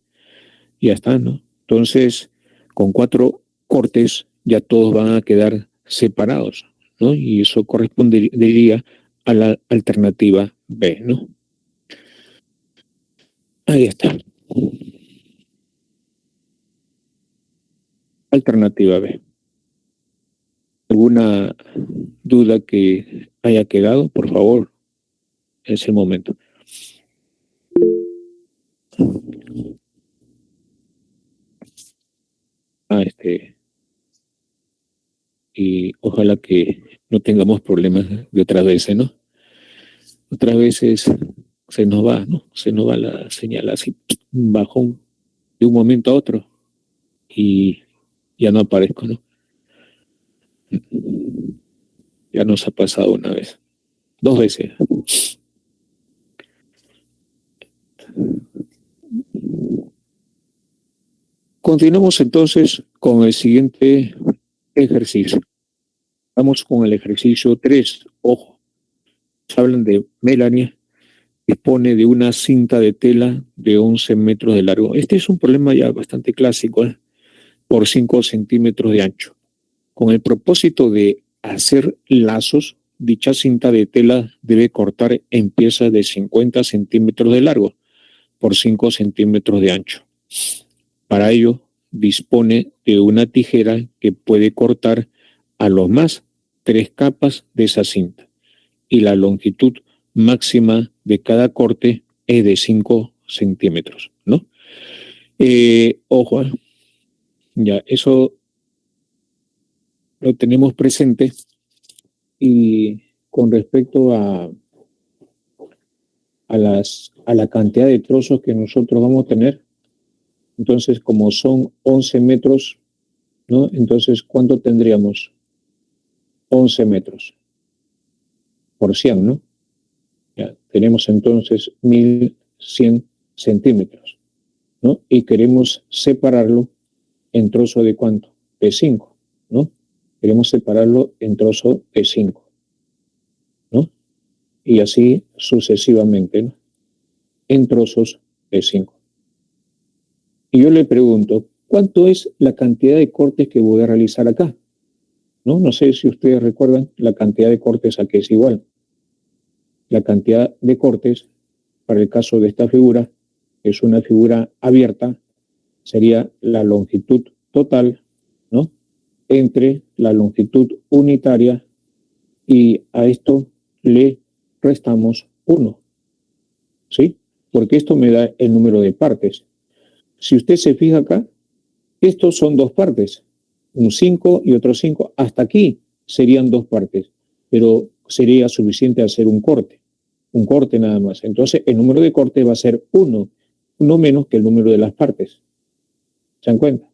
S1: Ya está, ¿no? Entonces, con 4 cortes ya todos van a quedar separados, ¿no? Y eso correspondería a la alternativa B, ¿no? Ahí está. Alternativa B. ¿Alguna duda que haya quedado? Por favor, es el momento. Y ojalá que no tengamos problemas de otras veces, ¿no? Otras veces se nos va, ¿no? Se nos va la señal así, un bajón de un momento a otro y ya no aparezco, ¿no? Ya nos ha pasado una vez, 2 veces. Continuamos entonces con el siguiente ejercicio. Vamos con el ejercicio 3. Ojo, hablan de Melanie, dispone de una cinta de tela de 11 metros de largo. Este es un problema ya bastante clásico, ¿eh? Por 5 centímetros de ancho. Con el propósito de hacer lazos, dicha cinta de tela debe cortar en piezas de 50 centímetros de largo por 5 centímetros de ancho. Para ello, dispone de una tijera que puede cortar a lo más 3 capas de esa cinta y la longitud máxima de cada corte es de 5 centímetros, ¿no? Ojo, ya eso lo tenemos presente y con respecto a la cantidad de trozos que nosotros vamos a tener, entonces como son 11 metros, ¿no? Entonces, ¿cuánto tendríamos? 11 metros por 100, ¿no? Ya, tenemos entonces 1100 centímetros, ¿no? Y queremos separarlo en trozo de ¿cuánto? De 5, ¿no? Queremos separarlo en trozo de 5, ¿no? Y así sucesivamente, ¿no? En trozos de 5. Y yo le pregunto, ¿cuánto es la cantidad de cortes que voy a realizar acá? ¿No? No sé si ustedes recuerdan la cantidad de cortes a que es igual. La cantidad de cortes, para el caso de esta figura, es una figura abierta, sería la longitud total, ¿no? Entre la longitud unitaria y a esto le restamos 1, ¿sí? Porque esto me da el número de partes. Si usted se fija acá, estos son 2 partes, un 5 y otro 5. Hasta aquí serían 2 partes, pero sería suficiente hacer un corte nada más. Entonces, el número de cortes va a ser 1, no menos que el número de las partes. ¿Se dan cuenta?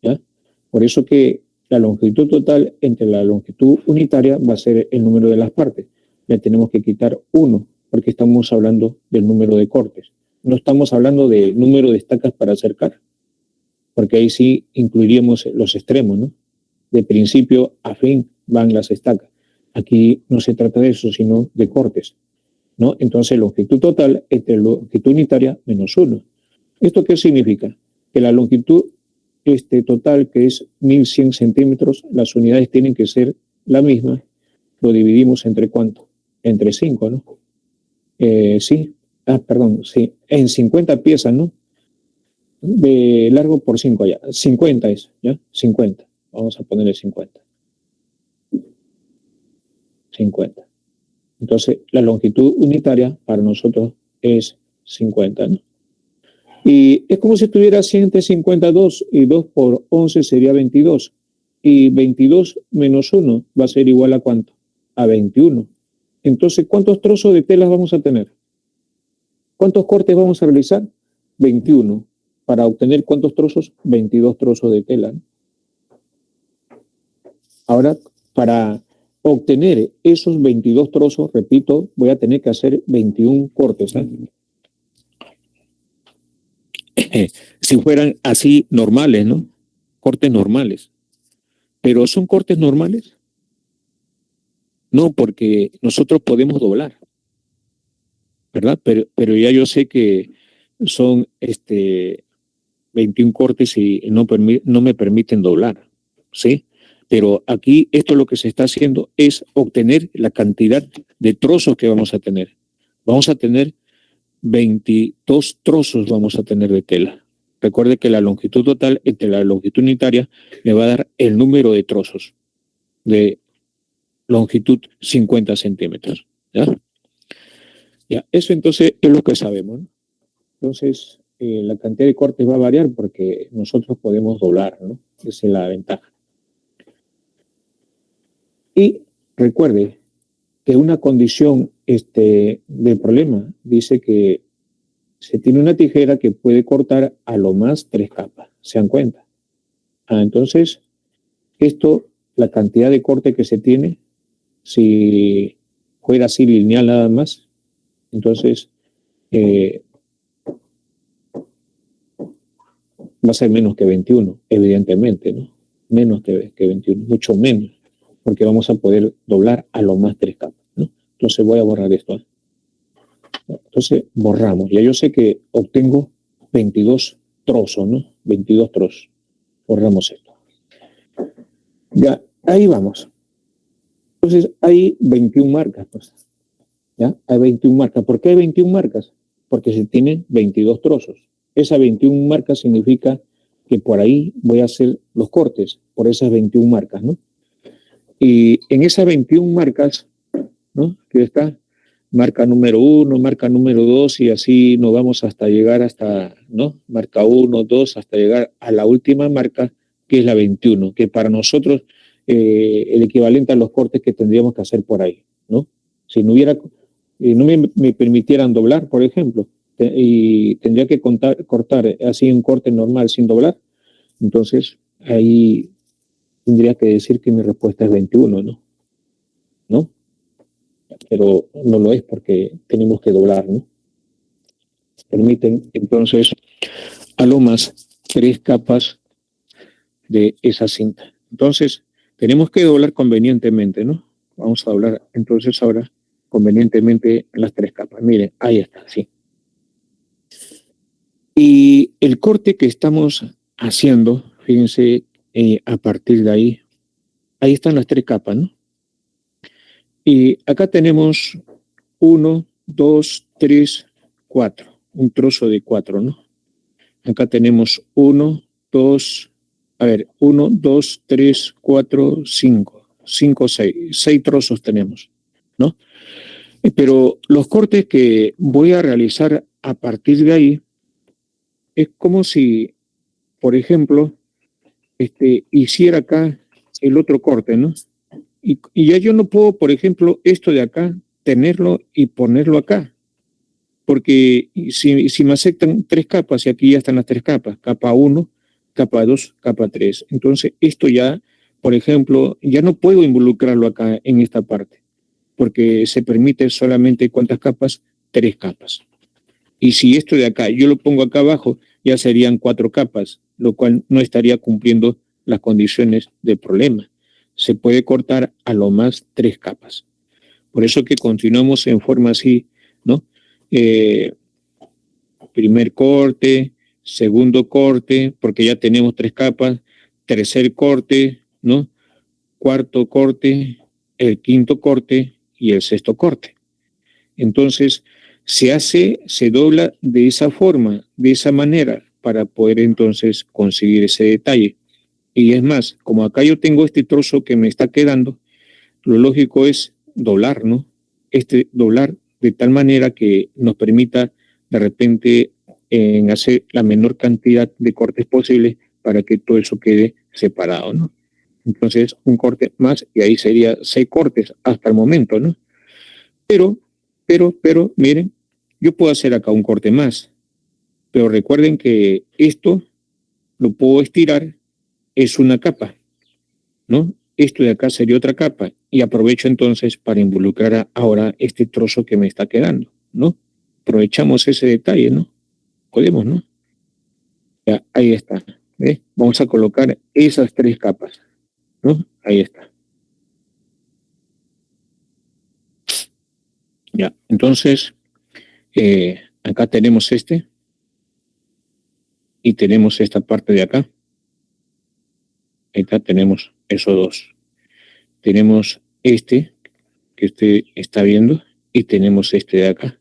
S1: ¿Ya? Por eso que la longitud total entre la longitud unitaria va a ser el número de las partes. Le tenemos que quitar 1, porque estamos hablando del número de cortes. No estamos hablando del número de estacas para acercar, porque ahí sí incluiríamos los extremos, ¿no? De principio a fin van las estacas. Aquí no se trata de eso, sino de cortes, ¿no? Entonces, longitud total entre longitud unitaria menos 1. ¿Esto qué significa? Que la longitud total, que es 1100 centímetros, las unidades tienen que ser la misma. Lo dividimos entre ¿cuánto? Entre 5, ¿no? Sí. Perdón, sí. En 50 piezas, ¿no? De largo por 5 ya. 50 es, ¿ya? 50. Vamos a ponerle 50. 50. Entonces, la longitud unitaria para nosotros es 50, ¿no? Y es como si tuviera 152 y 2 por 11 sería 22. Y 22 menos 1 va a ser igual a ¿cuánto? A 21. Entonces, ¿cuántos trozos de telas vamos a tener? ¿Cuántos cortes vamos a realizar? 21. Para obtener ¿cuántos trozos? 22 trozos de tela. Ahora, para obtener esos 22 trozos, repito, voy a tener que hacer 21 cortes. Si fueran así normales, ¿no? Cortes normales. Pero ¿son cortes normales? No, porque nosotros podemos doblar, ¿verdad? Pero ya yo sé que son 21 cortes y no me permiten doblar, ¿sí? Pero aquí esto lo que se está haciendo es obtener la cantidad de trozos que vamos a tener. Vamos a tener 22 trozos vamos a tener de tela. Recuerde que la longitud total entre la longitud unitaria me va a dar el número de trozos de longitud 50 centímetros. ¿Ya? Ya, eso entonces es lo que sabemos, ¿no? Entonces, la cantidad de cortes va a variar porque nosotros podemos doblar, ¿no? Esa es la ventaja. Y recuerde que una condición del problema dice que se tiene una tijera que puede cortar a lo más 3 capas. ¿Se dan cuenta? Entonces, esto, la cantidad de corte que se tiene, si fuera así lineal nada más, entonces va a ser menos que 21, evidentemente, ¿no? Menos que 21, mucho menos, porque vamos a poder doblar a lo más 3 capas, ¿no? Entonces voy a borrar esto. Entonces borramos. Ya yo sé que obtengo 22 trozos, ¿no? 22 trozos. Borramos esto. Ya, ahí vamos. Entonces hay 21 marcas, pues. ¿Ya? Hay 21 marcas. ¿Por qué hay 21 marcas? Porque se tienen 22 trozos. Esa 21 marcas significa que por ahí voy a hacer los cortes, por esas 21 marcas, ¿no? Y en esas 21 marcas, ¿no? Que está marca número 1, marca número 2 y así nos vamos hasta llegar hasta, ¿no? Marca 1, 2, hasta llegar a la última marca, que es la 21, que para nosotros el equivalente a los cortes que tendríamos que hacer por ahí, ¿no? Si no hubiera, no me permitieran doblar, por ejemplo, y tendría que cortar así un corte normal sin doblar, entonces ahí tendría que decir que mi respuesta es 21, ¿no? ¿No? Pero no lo es porque tenemos que doblar, ¿no? Permiten entonces a lo más 3 capas de esa cinta. Entonces, tenemos que doblar convenientemente, ¿no? Vamos a doblar entonces ahora convenientemente las 3 capas. Miren, ahí está, sí. Y el corte que estamos haciendo, fíjense, a partir de ahí están las 3 capas, ¿no? Y acá tenemos 1, 2, 3, 4, un trozo de 4, ¿no? Acá tenemos 1, 2, 3, 4, 5, 5, 6, 6 trozos tenemos, ¿no? Pero los cortes que voy a realizar a partir de ahí es como si, por ejemplo, hiciera acá el otro corte, ¿no? Y ya yo no puedo, por ejemplo, esto de acá, tenerlo y ponerlo acá, porque si me aceptan 3 capas, y aquí ya están las 3 capas, capa 1, capa 2, capa 3. Entonces, esto ya, por ejemplo, ya no puedo involucrarlo acá en esta parte, porque se permite solamente ¿cuántas capas? 3 capas. Y si esto de acá, yo lo pongo acá abajo, ya serían 4 capas, lo cual no estaría cumpliendo las condiciones del problema. Se puede cortar a lo más 3 capas. Por eso que continuamos en forma así, ¿no? Primer corte, segundo corte, porque ya tenemos 3 capas, tercer corte, ¿no? Cuarto corte, el quinto corte y el sexto corte. Entonces, se dobla de esa forma, de esa manera, para poder entonces conseguir ese detalle. Y es más, como acá yo tengo este trozo que me está quedando, lo lógico es doblar, ¿no? Doblar de tal manera que nos permita de repente en hacer la menor cantidad de cortes posible para que todo eso quede separado, ¿no? Entonces, un corte más y ahí sería 6 cortes hasta el momento, ¿no? Pero, miren, yo puedo hacer acá un corte más, pero recuerden que esto lo puedo estirar, es una capa, ¿no? Esto de acá sería otra capa y aprovecho entonces para involucrar ahora este trozo que me está quedando, ¿no? Aprovechamos ese detalle, ¿no? Podemos, ¿no? Ya, ahí está. ¿Ves? Vamos a colocar esas 3 capas, ¿no? Ahí está. Ya, entonces, acá tenemos este y tenemos esta parte de acá. Acá tenemos esos dos. Tenemos este que usted está viendo y tenemos este de acá,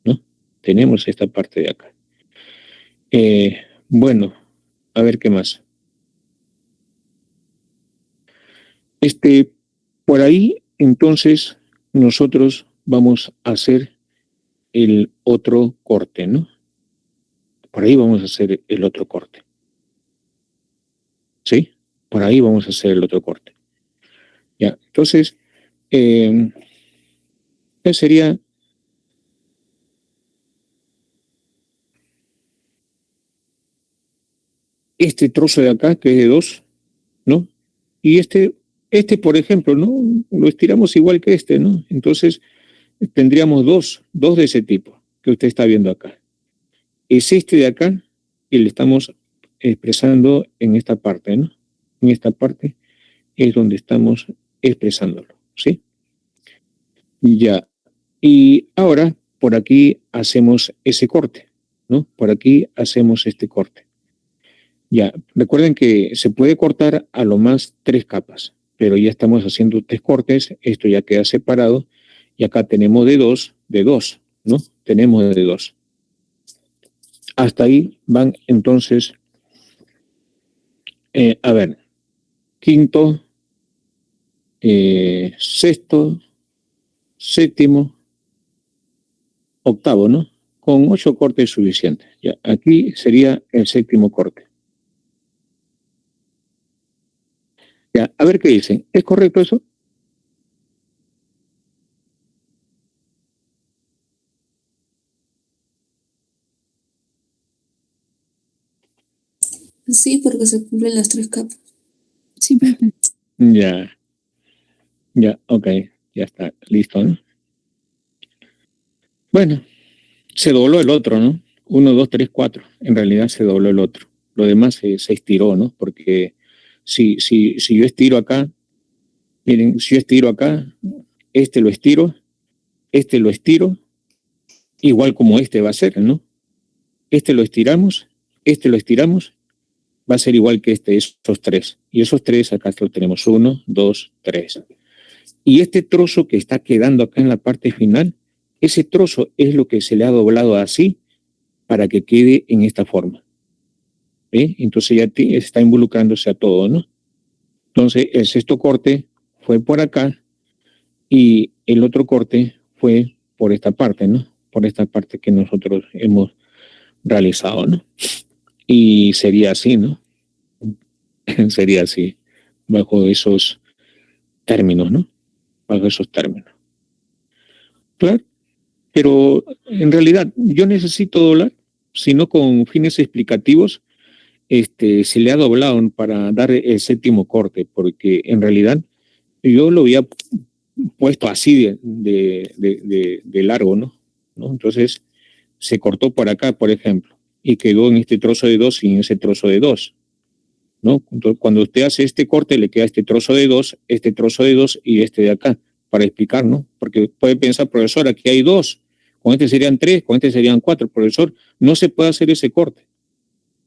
S1: ¿no? Tenemos esta parte de acá. Bueno, a ver qué más. Por ahí, entonces, nosotros vamos a hacer el otro corte, ¿no? Por ahí vamos a hacer el otro corte. ¿Sí? Por ahí vamos a hacer el otro corte. Ya, entonces, ¿qué sería? Este trozo de acá, que es de 2, ¿no? Y por ejemplo, ¿no? Lo estiramos igual que este, ¿no? Entonces, tendríamos dos de ese tipo que usted está viendo acá. Es este de acá que le estamos expresando en esta parte, ¿no? En esta parte es donde estamos expresándolo, ¿sí? Ya. Y ahora, por aquí hacemos ese corte, ¿no? Por aquí hacemos este corte. Ya, recuerden que se puede cortar a lo más 3 capas, pero ya estamos haciendo 3 cortes, esto ya queda separado, y acá tenemos de dos, ¿no? Tenemos de 2. Hasta ahí van entonces, a ver, quinto, sexto, séptimo, octavo, ¿no? Con 8 cortes suficientes. Ya, aquí sería el séptimo corte. Ya, a ver qué dicen. ¿Es correcto eso?
S3: Sí, porque se cumplen las 3 capas.
S4: Sí, profe.
S1: Ya, ok, ya está, listo, ¿no? Bueno, se dobló el otro, ¿no? 1, 2, 3, 4. En realidad se dobló el otro. Lo demás se estiró, ¿no? Porque si yo estiro acá, miren, si yo estiro acá, este lo estiro, igual como este va a ser, ¿no? Este lo estiramos, va a ser igual que esos 3. Y esos 3 acá lo tenemos, 1, 2, 3. Y este trozo que está quedando acá en la parte final, ese trozo es lo que se le ha doblado así para que quede en esta forma. ¿Ve? Entonces ya está involucrándose a todo, ¿no? Entonces el sexto corte fue por acá y el otro corte fue por esta parte, ¿no? Por esta parte que nosotros hemos realizado, ¿no? Y sería así, ¿no? Sería así, bajo esos términos, ¿no? Bajo esos términos. Claro, pero en realidad yo necesito doblar, sino con fines explicativos, se le ha doblado para dar el séptimo corte, porque en realidad yo lo había puesto así de largo, ¿no? Entonces se cortó por acá, por ejemplo, y quedó en este trozo de 2 y en ese trozo de 2, ¿no? Entonces, cuando usted hace este corte, le queda este trozo de 2 y este de acá, para explicar, ¿no? Porque puede pensar, profesor, aquí hay 2, con este serían 3, con este serían 4, profesor, no se puede hacer ese corte.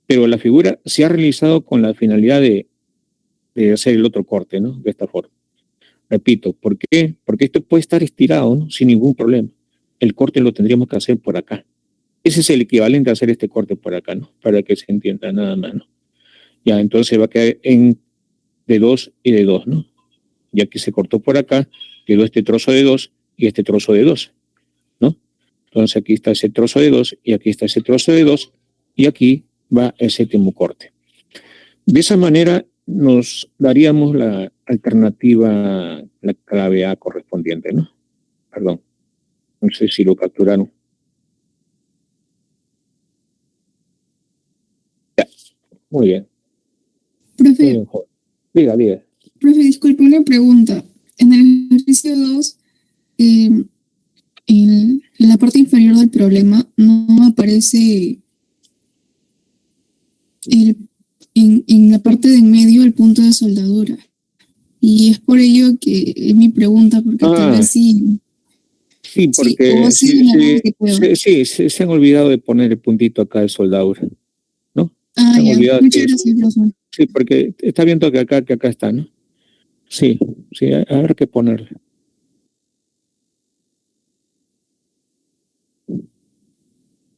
S1: Pero la figura se ha realizado con la finalidad de hacer el otro corte, ¿no? De esta forma. Repito, ¿por qué? Porque esto puede estar estirado, ¿no? Sin ningún problema. El corte lo tendríamos que hacer por acá. Ese es el equivalente a hacer este corte por acá, ¿no? Para que se entienda nada más, ¿no? Ya, entonces va a quedar de 2 y de 2, ¿no? Ya que se cortó por acá, quedó este trozo de 2 y este trozo de 2, ¿no? Entonces aquí está ese trozo de 2 y aquí está ese trozo de 2 y aquí va el séptimo corte. De esa manera nos daríamos la alternativa, la clave A correspondiente, ¿no? Perdón, no sé si lo capturaron. Ya, muy bien.
S4: Profe,
S1: Muy bien, joven. Diga.
S4: profe, disculpe una pregunta. En el ejercicio 2, en la parte inferior del problema no aparece en la parte de en medio el punto de soldadura. Y es por ello que es mi pregunta, porque tal vez sí.
S1: Sí,
S4: Sí,
S1: porque
S4: o sí, en algún tipo de...
S1: se han olvidado de poner el puntito acá de soldadura, ¿no?
S4: Ah,
S1: Se han
S4: ya.
S1: olvidado
S4: Muchas
S1: que
S4: gracias, Rosman.
S1: sí, porque está viendo que acá está, ¿no? Sí, sí, a ver qué ponerle.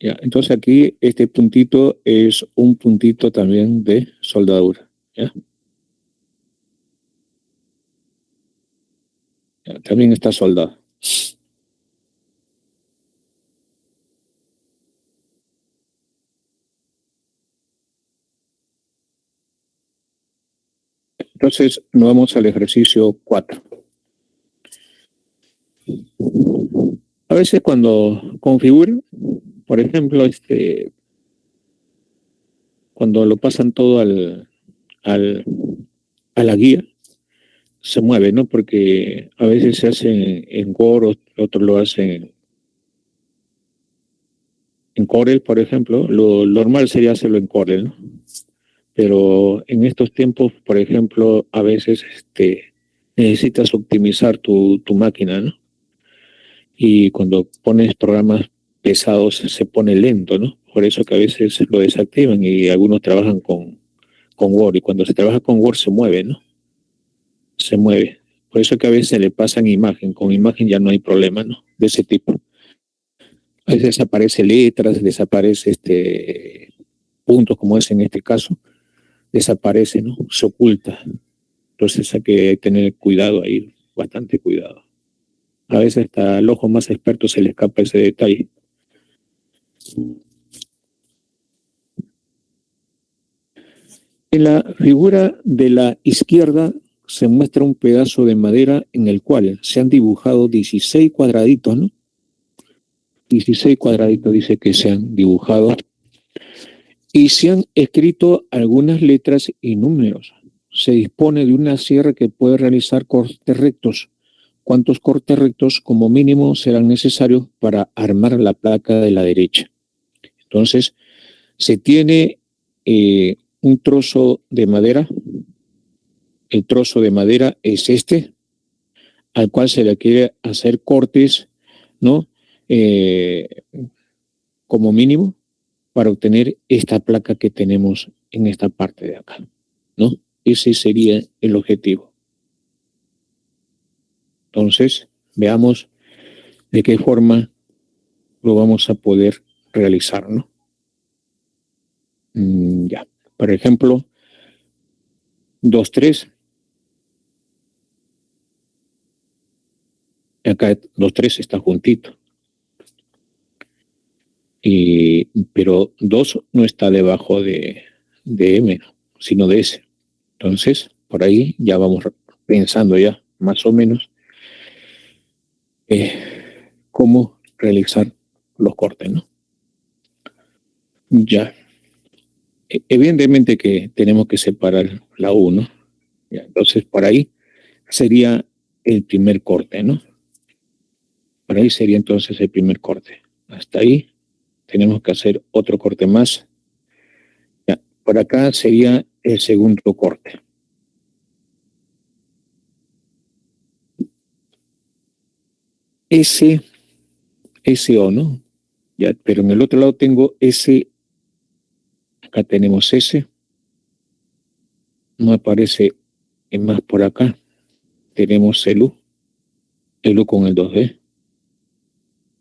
S1: Ya, entonces aquí este puntito es un puntito también de soldadura, ¿ya? Ya, también está soldado. Entonces nos vamos al ejercicio 4. A veces cuando configuran, por ejemplo, cuando lo pasan todo al, a la guía, se mueve, ¿no? Porque a veces se hace en Core, otros lo hacen en Corel, por ejemplo. Lo normal sería hacerlo en Corel, ¿no? Pero en estos tiempos, por ejemplo, a veces necesitas optimizar tu máquina, ¿no? Y cuando pones programas pesados se pone lento, ¿no? Por eso que a veces lo desactivan y algunos trabajan con Word. Y cuando se trabaja con Word se mueve, ¿no? Se mueve. Por eso que a veces le pasan imagen. Con imagen ya no hay problema, ¿no? De ese tipo. A veces desaparece letras, desaparece puntos, como es en este caso. Desaparece, ¿no? Se oculta. Entonces hay que tener cuidado ahí, bastante cuidado. A veces hasta al ojo más experto se le escapa ese detalle. En la figura de la izquierda se muestra un pedazo de madera en el cual se han dibujado 16 cuadraditos, ¿no? 16 cuadraditos dice que se han dibujado y se han escrito algunas letras y números. Se dispone de una sierra que puede realizar cortes rectos. ¿Cuántos cortes rectos como mínimo serán necesarios para armar la placa de la derecha? Entonces, se tiene un trozo de madera. El trozo de madera es al cual se le quiere hacer cortes, ¿no? Eh, como mínimo para obtener esta placa que tenemos en esta parte de acá, ¿no? Ese sería el objetivo. Entonces, veamos de qué forma lo vamos a poder realizar, ¿no? Ya, por ejemplo, 2 3. Acá 2 3 está juntito. Pero 2 no está debajo de M, sino de S. Entonces, por ahí ya vamos pensando ya más o menos cómo realizar los cortes, ¿no? Ya. Evidentemente que tenemos que separar la U, ¿no? Ya, entonces, por ahí sería el primer corte, ¿no? Por ahí sería entonces el primer corte. Hasta ahí tenemos que hacer otro corte más. Ya, por acá sería el segundo corte. SO, ¿no? Ya, pero en el otro lado tengo S, acá tenemos S, no aparece en más por acá. Tenemos el U con el 2D,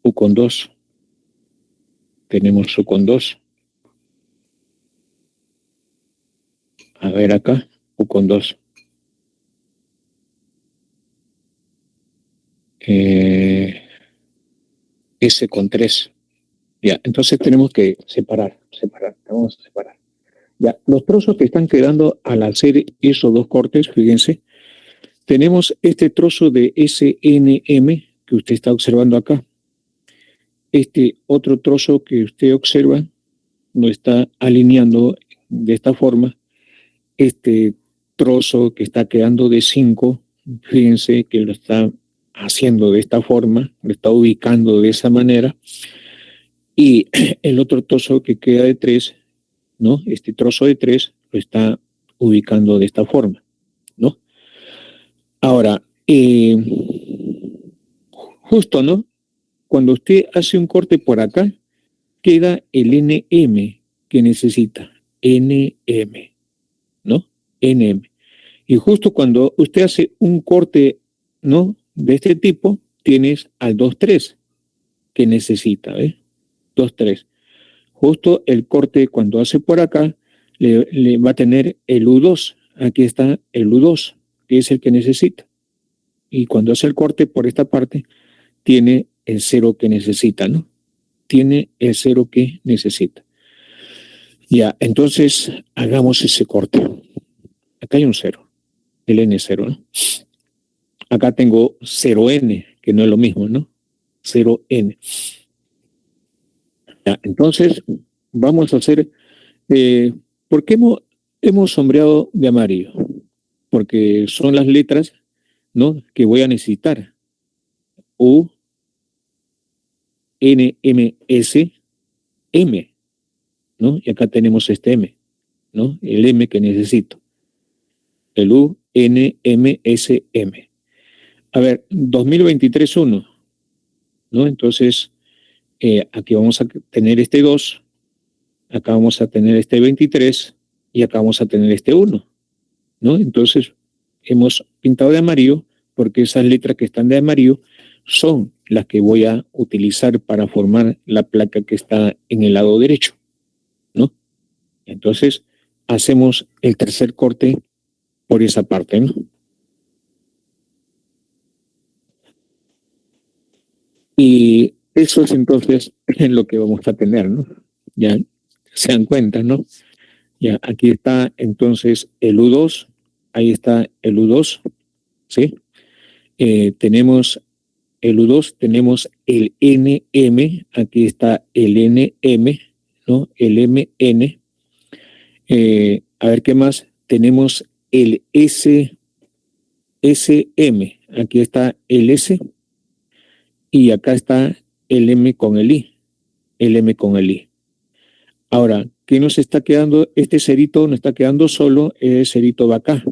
S1: U con 2, tenemos U con 2. A ver acá, U con 2. S con 3. Ya, entonces tenemos que separar, vamos a separar. Ya, los trozos que están quedando al hacer esos dos cortes, fíjense, tenemos este trozo de SNM que usted está observando acá. Este otro trozo que usted observa lo está alineando de esta forma. Este trozo que está quedando de 5, fíjense que lo está haciendo de esta forma, lo está ubicando de esa manera. Y el otro trozo que queda de 3, ¿no? Este trozo de 3 lo está ubicando de esta forma, ¿no? Ahora, justo, ¿no? cuando usted hace un corte por acá, queda el NM que necesita. NM, ¿no? NM. Y justo cuando usted hace un corte, ¿no?, de este tipo, tienes al 2,3 que necesita, ¿ves? 2,3. Justo el corte cuando hace por acá, le va a tener el U2. Aquí está el U2, que es el que necesita. Y cuando hace el corte por esta parte, tiene el 0 que necesita, ¿no? Tiene el 0 que necesita. Ya, entonces hagamos ese corte. Acá hay un 0, el N0, ¿no? Acá tengo 0N, que no es lo mismo, ¿no? 0N. Ya, entonces vamos a hacer... ¿por qué hemos sombreado de amarillo? Porque son las letras, ¿no?, que voy a necesitar. U, N, M, S, M, ¿no? Y acá tenemos este M, ¿no? El M que necesito. El U, N, M, S, M. A ver, 2023-1, ¿no? Entonces, aquí vamos a tener este 2, acá vamos a tener este 23 y acá vamos a tener este 1, ¿no? Entonces, hemos pintado de amarillo porque esas letras que están de amarillo son las que voy a utilizar para formar la placa que está en el lado derecho, ¿no? Entonces, hacemos el tercer corte por esa parte, ¿no? Y eso es entonces lo que vamos a tener, ¿no? Ya se dan cuenta, ¿no? Ya aquí está entonces el U2, ahí está el U2, ¿sí? Tenemos el U2, tenemos el NM, aquí está el NM, ¿no? El MN. A ver qué más, tenemos el SM, aquí está el S, y acá está el M con el I, el M con el I. Ahora, ¿qué nos está quedando? Este cerito nos está quedando solo, el cerito va acá.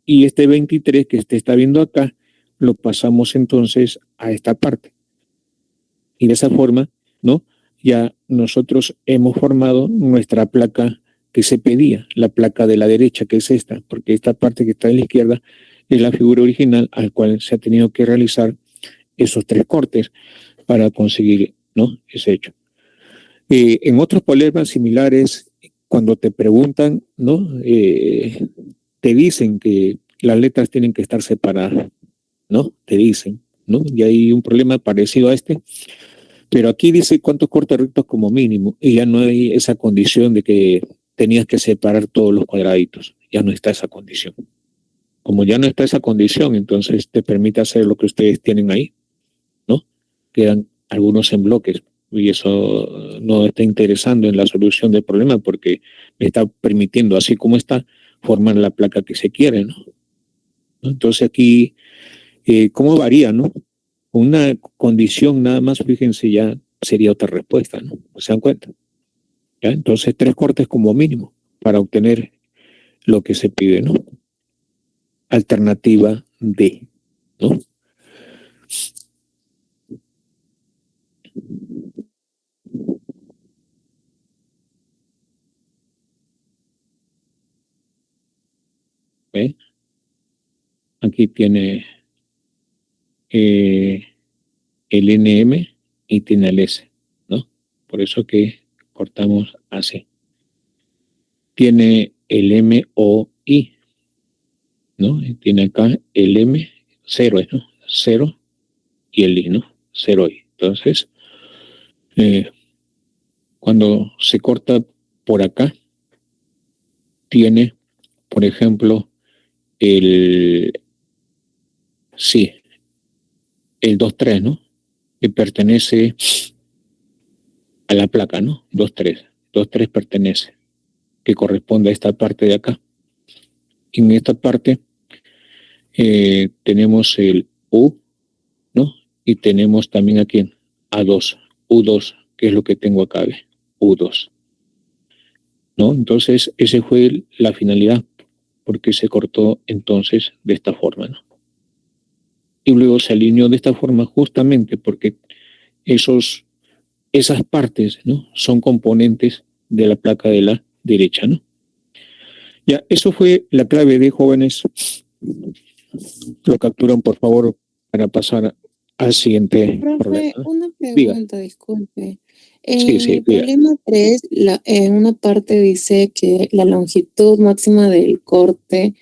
S1: Y este 23 que usted está viendo acá, lo pasamos entonces a esta parte. Y de esa forma, ¿no?, ya nosotros hemos formado nuestra placa que se pedía, la placa de la derecha, que es esta, porque esta parte que está a la izquierda es la figura original al cual se ha tenido que realizar esos 3 cortes para conseguir, ¿no?, ese hecho. En otros problemas similares, cuando te preguntan, ¿no?, te dicen que las letras tienen que estar separadas, ¿no? Te dicen, ¿no? Y hay un problema parecido a este, pero aquí dice cuántos cortes rectos como mínimo, y ya no hay esa condición de que tenías que separar todos los cuadraditos, ya no está esa condición. Como ya no está esa condición, entonces te permite hacer lo que ustedes tienen ahí, ¿no? Quedan algunos en bloques, y eso no está interesando en la solución del problema porque me está permitiendo, así como está, formar la placa que se quiere, ¿no? Entonces aquí, ¿cómo varía, no? Una condición nada más, fíjense, ya sería otra respuesta, ¿no? ¿Se dan cuenta? ¿Ya? Entonces 3 cortes como mínimo para obtener lo que se pide, ¿no? Alternativa D, ¿no? ¿Ve? Aquí tiene el NM y tiene el S, ¿no? Por eso que cortamos así. Tiene el MOI, ¿no? Y tiene acá el M, 0, ¿no? 0 y el I, ¿no? 0 I. Entonces, cuando se corta por acá, tiene, por ejemplo, el 2,3, ¿no? Que pertenece a la placa, ¿no? 2,3. 2,3 pertenece, que corresponde a esta parte de acá. En esta parte tenemos el U, ¿no? Y tenemos también aquí A2, U2, que es lo que tengo acá, ¿ves? U2, ¿no? Entonces, esa fue la finalidad, porque se cortó entonces de esta forma, ¿no? Y luego se alineó de esta forma justamente porque esas partes, ¿no? Son componentes de la placa de la derecha, ¿no? Ya, eso fue la clave de jóvenes. Lo capturan, por favor, para pasar al siguiente
S5: Profe,
S1: problema, ¿no?
S5: una
S1: Diga.
S5: pregunta, disculpe.
S1: Sí,
S5: En
S1: sí,
S5: el
S1: diga.
S5: problema 3, en una parte dice que la longitud máxima del corte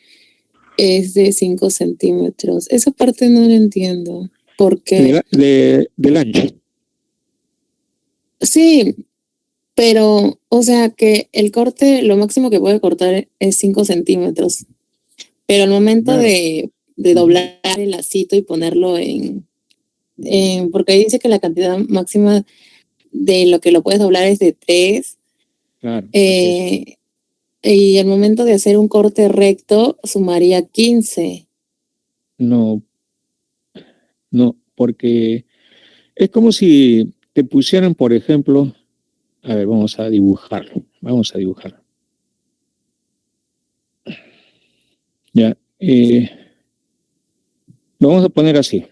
S5: es de 5 centímetros. Esa parte no la entiendo. Porque
S1: Del ancho.
S5: sí, pero, o sea, que el corte, lo máximo que puede cortar es 5 centímetros. Pero al momento
S1: Claro.
S5: de doblar el lacito y ponerlo porque ahí dice que la cantidad máxima de lo que lo puedes doblar es de 3.
S1: Claro. Así es.
S5: Y al momento de hacer un corte recto sumaría 15.
S1: No, porque es como si te pusieran, por ejemplo, a ver, vamos a dibujarlo. Ya, lo vamos a poner así.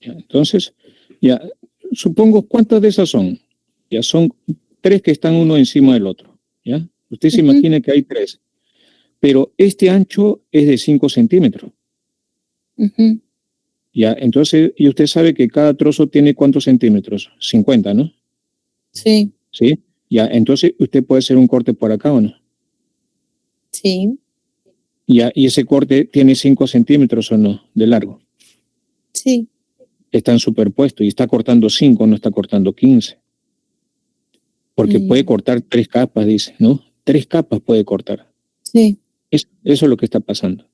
S1: Ya, entonces, ya, supongo, ¿cuántas de esas son? Ya son 3 que están uno encima del otro, ¿ya? Usted se imagina que hay 3, pero este ancho es de 5 centímetros. Ya, entonces, y usted sabe que cada trozo tiene ¿cuántos centímetros? 50, ¿no?
S5: Sí.
S1: ¿Sí? Ya, entonces usted puede hacer un corte por acá, ¿o no?
S5: Sí.
S1: Ya, y ese corte tiene 5 centímetros, ¿o no? De largo.
S5: Sí.
S1: Están superpuestos y está cortando 5, no está cortando 15. Porque puede cortar 3 capas, dice, ¿no? 3 capas puede cortar.
S5: Sí.
S1: Eso es lo que está pasando.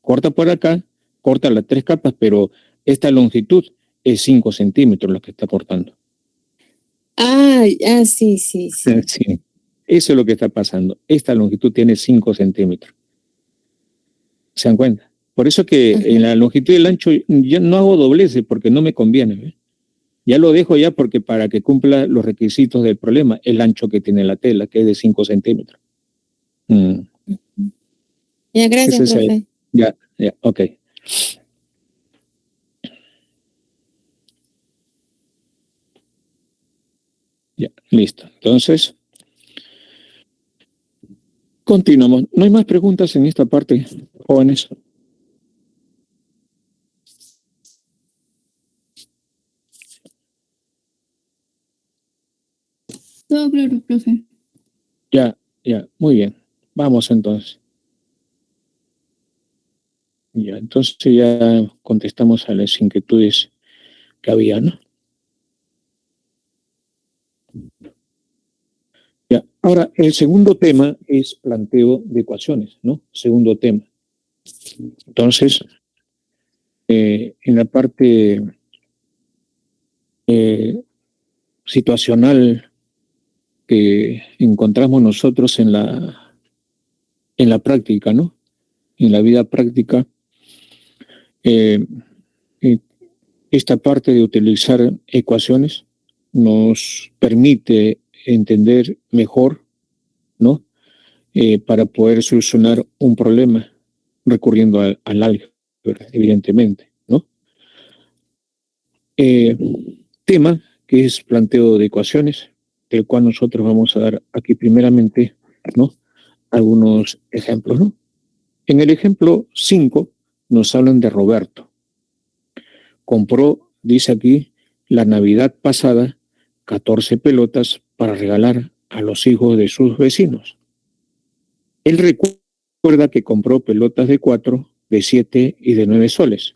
S1: Corta por acá, corta las 3 capas, pero esta longitud es 5 centímetros lo que está cortando.
S5: Sí, sí, sí.
S1: Sí. Eso es lo que está pasando. Esta longitud tiene 5 centímetros. ¿Se dan cuenta? Por eso que en la longitud del ancho ya no hago dobleces porque no me conviene. Ya lo dejo ya porque para que cumpla los requisitos del problema, el ancho que tiene la tela, que es de 5 centímetros.
S5: Ya, gracias, profe.
S1: Ya, ok. Ya, listo. Entonces, continuamos. ¿No hay más preguntas en esta parte, jóvenes?
S4: Todo claro, profe.
S1: Ya, muy bien. Vamos entonces. Ya, entonces ya contestamos a las inquietudes que había, ¿no? Ya, ahora, el segundo tema es planteo de ecuaciones, ¿no? Segundo tema. Entonces, en la parte situacional que encontramos nosotros en la práctica, ¿no? En la vida práctica, esta parte de utilizar ecuaciones nos permite entender mejor, ¿no? Para poder solucionar un problema recurriendo al álgebra, evidentemente, ¿no? Tema que es planteo de ecuaciones, del cual nosotros vamos a dar aquí primeramente, ¿no? Algunos ejemplos, ¿no? En el ejemplo 5 nos hablan de Roberto. Compró, dice aquí, la Navidad pasada 14 pelotas para regalar a los hijos de sus vecinos. Él recuerda que compró pelotas de 4, de 7 y de 9 soles,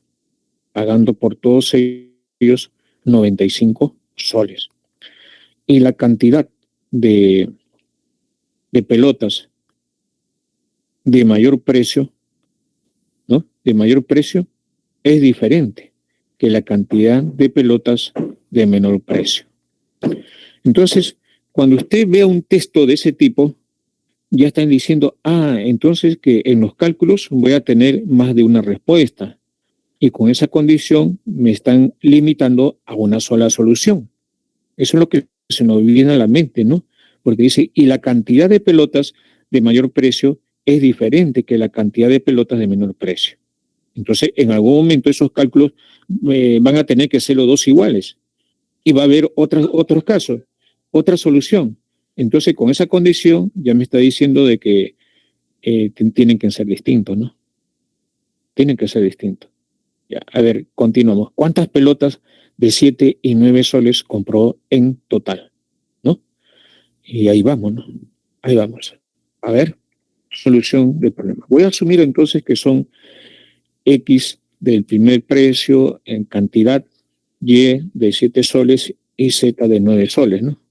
S1: pagando por todos ellos 95 soles. Y la cantidad de pelotas de mayor precio, ¿no? De mayor precio es diferente que la cantidad de pelotas de menor precio. Entonces, cuando usted vea un texto de ese tipo, ya están diciendo, entonces que en los cálculos voy a tener más de una respuesta. Y con esa condición me están limitando a una sola solución. Eso es lo que se nos viene a la mente, ¿no? Porque dice, y la cantidad de pelotas de mayor precio es diferente que la cantidad de pelotas de menor precio. Entonces, en algún momento esos cálculos van a tener que ser los dos iguales. Y va a haber otros casos, otra solución. Entonces, con esa condición, ya me está diciendo de que tienen que ser distintos, ¿no? Tienen que ser distintos. Ya, a ver, continuamos. ¿Cuántas pelotas de 7 y 9 soles compró en total? ¿No? Y ahí vamos, ¿no? Ahí vamos. A ver, solución del problema. Voy a asumir entonces que son X del primer precio en cantidad, Y de 7 soles y Z de 9 soles, ¿no?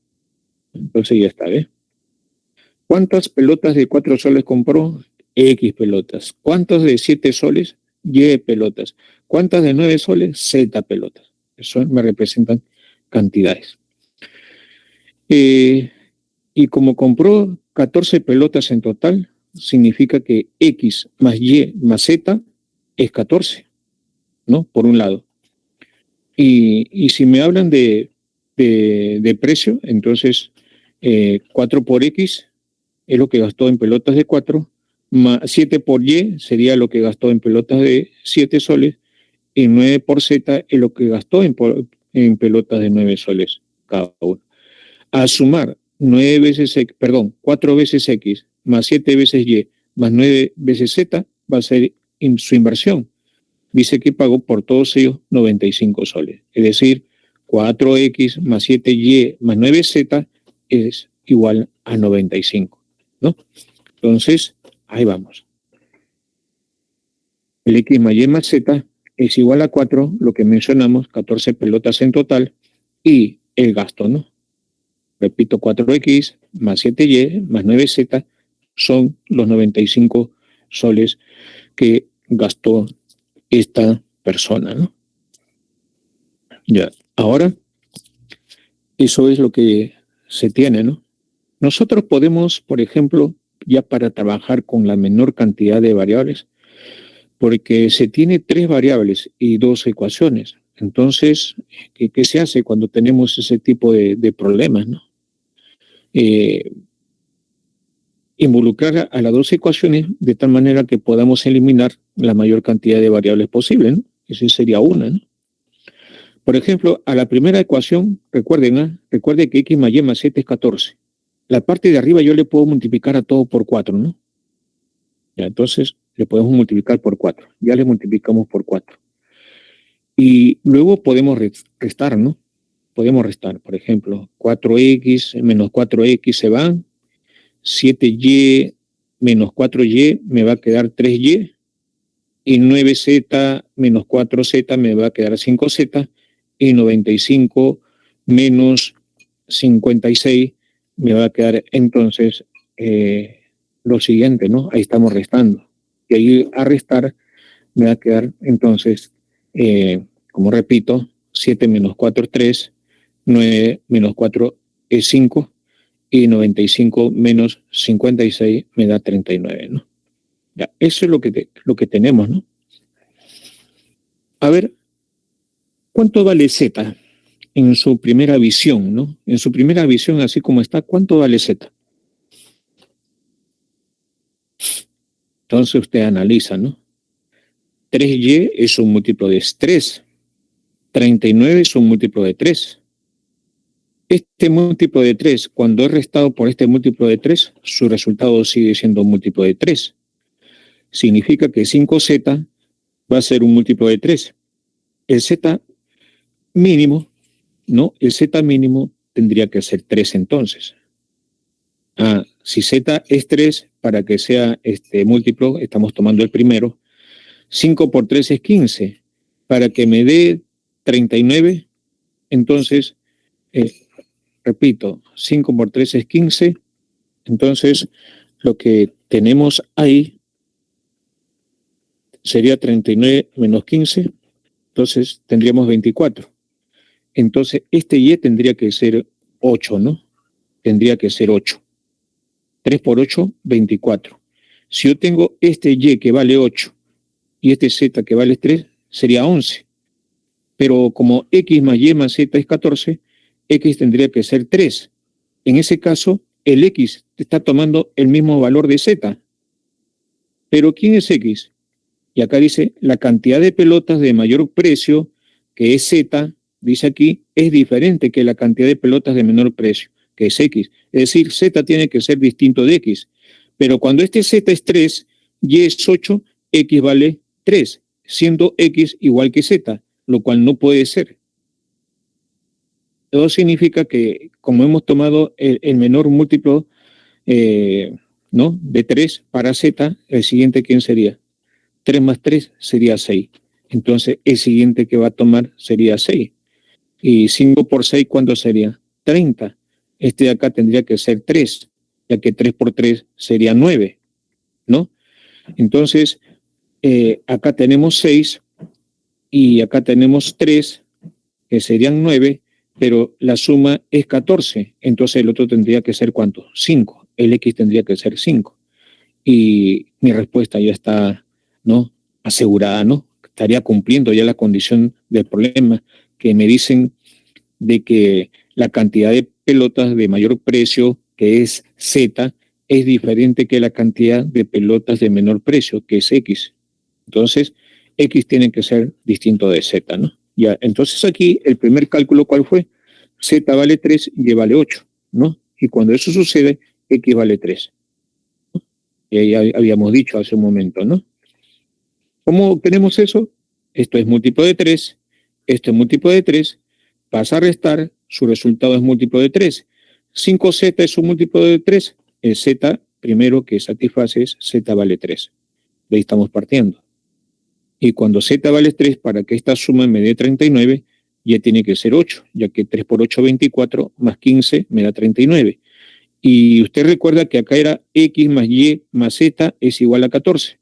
S1: Entonces ya está, ¿ves? ¿Cuántas pelotas de 4 soles compró? X pelotas. ¿Cuántas de 7 soles? Y pelotas. ¿Cuántas de 9 soles? Z pelotas. Eso me representan cantidades. Y como compró 14 pelotas en total, significa que X más Y más Z es 14, ¿no? Por un lado. Y si me hablan de precio, entonces 4 por X es lo que gastó en pelotas de 4, más 7 por Y sería lo que gastó en pelotas de 7 soles, y 9 por Z es lo que gastó en pelotas de 9 soles cada uno. A sumar 4 veces X más 7 veces Y más 9 veces Z va a ser su inversión. Dice que pagó por todos ellos 95 soles. Es decir, 4X más 7Y más 9Z es igual a 95, ¿no? Entonces, ahí vamos. El X más Y más Z es igual a 4, lo que mencionamos, 14 pelotas en total, y el gasto, ¿no? Repito, 4X más 7Y más 9Z son los 95 soles que gastó esta persona, ¿no? Ya, ahora, eso es lo que se tiene, ¿no? Nosotros podemos, por ejemplo, ya para trabajar con la menor cantidad de variables, porque se tiene 3 variables y 2 ecuaciones. Entonces, ¿qué se hace cuando tenemos ese tipo de problemas, ¿no? Involucrar a las 2 ecuaciones de tal manera que podamos eliminar la mayor cantidad de variables posible, ¿no? Esa sería una, ¿no? Por ejemplo, a la primera ecuación, recuerden que X más Y más Z es 14. La parte de arriba yo le puedo multiplicar a todo por 4, ¿no? Ya, entonces le podemos multiplicar por 4. Ya le multiplicamos por 4. Y luego podemos restar, ¿no? Podemos restar, por ejemplo, 4X menos 4X se van, 7Y menos 4Y me va a quedar 3Y, y 9Z menos 4Z me va a quedar 5Z, y 95 menos 56 me va a quedar entonces lo siguiente, ¿no? Ahí estamos restando. Y ahí a restar me va a quedar entonces, como repito, 7 menos 4 es 3, 9 menos 4 es 5, y 95 menos 56 me da 39, ¿no? Ya, eso es lo que tenemos, ¿no? A ver, ¿cuánto vale Z en su primera visión, ¿no? En su primera visión, así como está, ¿cuánto vale Z? Entonces usted analiza, ¿no? 3Y es un múltiplo de 3, 39 es un múltiplo de 3. Este múltiplo de 3, cuando es restado por este múltiplo de 3, su resultado sigue siendo un múltiplo de 3. Significa que 5Z va a ser un múltiplo de 3. El Z mínimo, ¿no? El Z mínimo tendría que ser 3 entonces. Si Z es 3, para que sea este múltiplo, estamos tomando el primero, 5 por 3 es 15. Para que me dé 39, entonces, repito, 5 por 3 es 15, entonces lo que tenemos ahí sería 39 menos 15, entonces tendríamos 24. Entonces, este Y tendría que ser 8, ¿no? Tendría que ser 8. 3 por 8, 24. Si yo tengo este Y que vale 8 y este Z que vale 3, sería 11. Pero como X más Y más Z es 14, X tendría que ser 3. En ese caso, el X está tomando el mismo valor de Z. Pero ¿quién es X? Y acá dice, la cantidad de pelotas de mayor precio, que es Z, dice aquí, es diferente que la cantidad de pelotas de menor precio, que es X. Es decir, Z tiene que ser distinto de X. Pero cuando este Z es 3, Y es 8, X vale 3, siendo X igual que Z, lo cual no puede ser. Eso significa que, como hemos tomado el menor múltiplo ¿no? de 3 para Z, el siguiente, ¿quién sería? 3 más 3 sería 6. Entonces, el siguiente que va a tomar sería 6. Y 5 por 6, ¿cuánto sería? 30. Este de acá tendría que ser 3, ya que 3 por 3 sería 9, ¿no? Entonces, acá tenemos 6 y acá tenemos 3, que serían 9, pero la suma es 14. Entonces, el otro tendría que ser ¿cuánto? 5. El X tendría que ser 5. Y mi respuesta ya está, ¿no? Asegurada, ¿no? Estaría cumpliendo ya la condición del problema, que me dicen de que la cantidad de pelotas de mayor precio, que es Z, es diferente que la cantidad de pelotas de menor precio, que es X. Entonces, X tiene que ser distinto de Z, ¿no? Ya, entonces aquí el primer cálculo, ¿cuál fue? Z vale 3, Y vale 8, ¿no? Y cuando eso sucede, X vale 3. Ya habíamos dicho hace un momento, ¿no? ¿Cómo obtenemos eso? Esto es múltiplo de 3, esto es múltiplo de 3, pasa a restar, su resultado es múltiplo de 3. 5Z es un múltiplo de 3, el Z primero que satisface es Z vale 3. De ahí estamos partiendo. Y cuando Z vale 3, para que esta suma me dé 39, ya tiene que ser 8, ya que 3 por 8, 24, más 15 me da 39. Y usted recuerda que acá era X más Y más Z es igual a 14.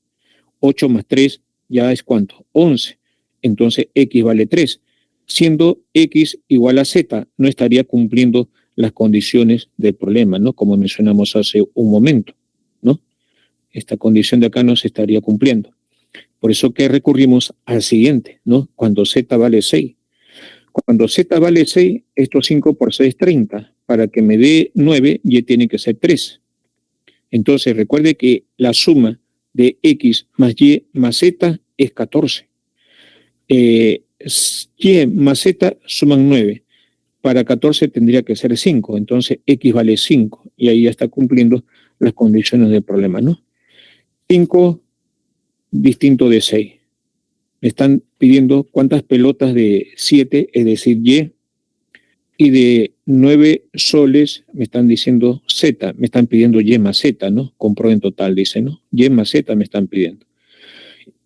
S1: 8 más 3 ya es ¿cuánto? 11. Entonces X vale 3. Siendo X igual a Z, no estaría cumpliendo las condiciones del problema, ¿no? Como mencionamos hace un momento, ¿no? Esta condición de acá no se estaría cumpliendo. Por eso que recurrimos al siguiente, ¿no? Cuando Z vale 6. Cuando Z vale 6, esto 5 por 6 es 30. Para que me dé 9, Y tiene que ser 3. Entonces, recuerde que la suma de X más Y más Z es 14. Y más Z suman 9. Para 14 tendría que ser 5. Entonces, X vale 5. Y ahí ya está cumpliendo las condiciones del problema, ¿no? 5 distinto de 6. Me están pidiendo cuántas pelotas de 7, es decir, y de 9 soles me están diciendo Z, me están pidiendo Y más Z, ¿no? Compró en total, dice, ¿no? Y más Z me están pidiendo.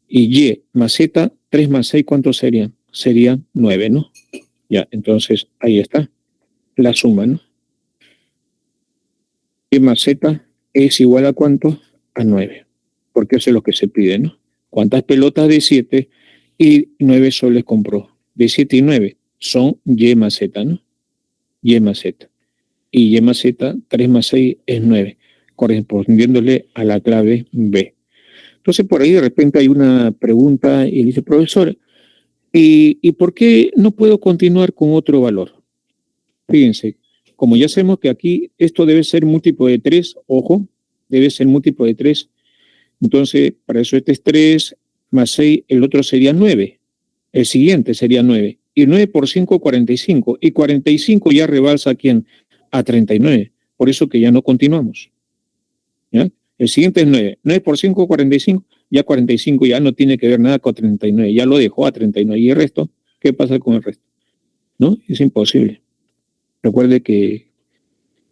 S1: Y Y más Z, 3 más 6, ¿cuántos serían? Serían 9, ¿no? Ya, entonces ahí está la suma, ¿no? Y más Z es igual a ¿cuánto? A 9, porque eso es lo que se pide, ¿no? ¿Cuántas pelotas de 7 y 9 soles compró? De 7 y 9 son Y más Z, ¿no? Y más Z. Y Y más Z, 3 más 6 es 9, correspondiéndole a la clave B. Entonces, por ahí de repente hay una pregunta y dice, profesor, ¿y por qué no puedo continuar con otro valor? Fíjense, como ya sabemos que aquí esto debe ser múltiplo de 3, ojo, debe ser múltiplo de 3, entonces para eso este es 3 más 6, el otro sería 9, el siguiente sería 9, y 9 por 5, 45, y 45 ya rebalsa ¿a quién? A 39, por eso que ya no continuamos. ¿Ya? El siguiente es 9, 9 por 5, 45, ya 45 ya no tiene que ver nada con 39, ya lo dejó a 39, y el resto, ¿qué pasa con el resto? ¿No? Es imposible. Recuerde que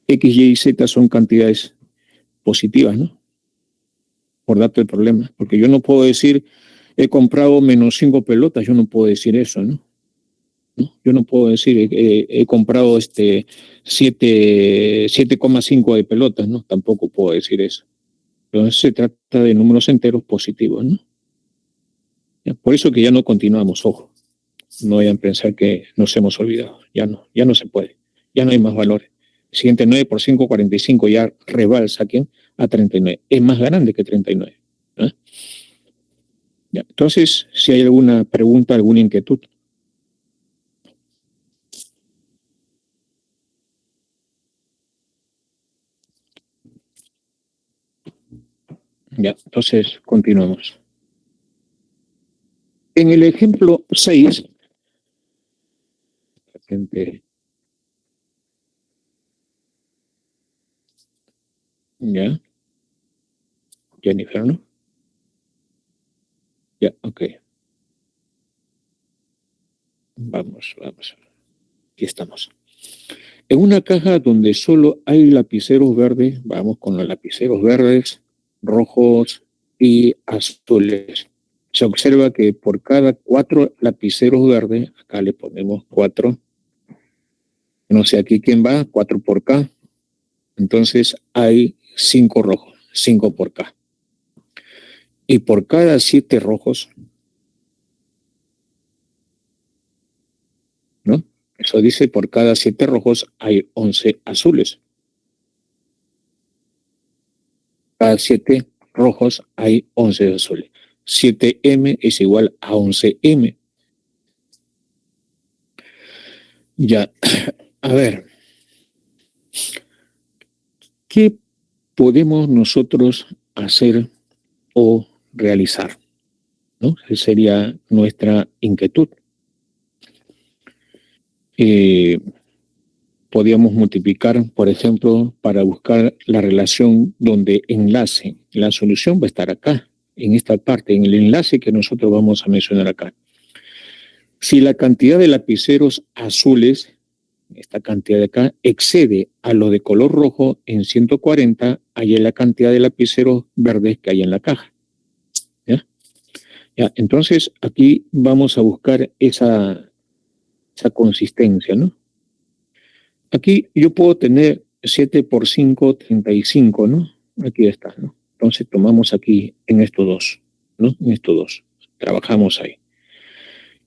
S1: X, Y y Z son cantidades positivas, ¿no? Por dato del problema. Porque yo no puedo decir, he comprado menos 5 pelotas, yo no puedo decir eso, ¿no? ¿No? Yo no puedo decir, he comprado 7,5 de pelotas, ¿no? Tampoco puedo decir eso. Entonces se trata de números enteros positivos, ¿no? Por eso que ya no continuamos, ojo. No vayan a pensar que nos hemos olvidado. Ya no se puede. Ya no hay más valores. Siguiente 9 por 5, 45, ya rebalsa ¿a quién? A 39. Es más grande que 39. ¿Eh? Ya. Entonces, si hay alguna pregunta, alguna inquietud. Ya, entonces continuamos. En el ejemplo 6, gente, ya, Jennifer, ¿no? Ya, ok. Vamos. Aquí estamos. En una caja donde solo hay lapiceros verdes, vamos con los lapiceros verdes, rojos y azules. Se observa que por cada 4 lapiceros verdes, acá le ponemos 4, no sé aquí quién va, 4 por K, entonces hay 5 rojos, 5 por K. Y por cada 7 rojos, ¿no? Eso dice, por cada 7 rojos hay 11 azules. Cada 7 rojos hay 11 azules. 7M es igual a 11M. Ya, a ver, ¿qué podemos nosotros hacer o realizar? ¿No? Esa sería nuestra inquietud. Podríamos multiplicar, por ejemplo, para buscar la relación donde enlace. La solución va a estar acá, en esta parte, en el enlace que nosotros vamos a mencionar acá. Si la cantidad de lapiceros azules, esta cantidad de acá, excede a lo de color rojo en 140, ahí es la cantidad de lapiceros verdes que hay en la caja. ¿Ya? Entonces, aquí vamos a buscar esa consistencia, ¿no? Aquí yo puedo tener 7 por 5, 35, ¿no? Aquí está, ¿no? Entonces tomamos aquí en estos dos, ¿no? En estos dos. Trabajamos ahí.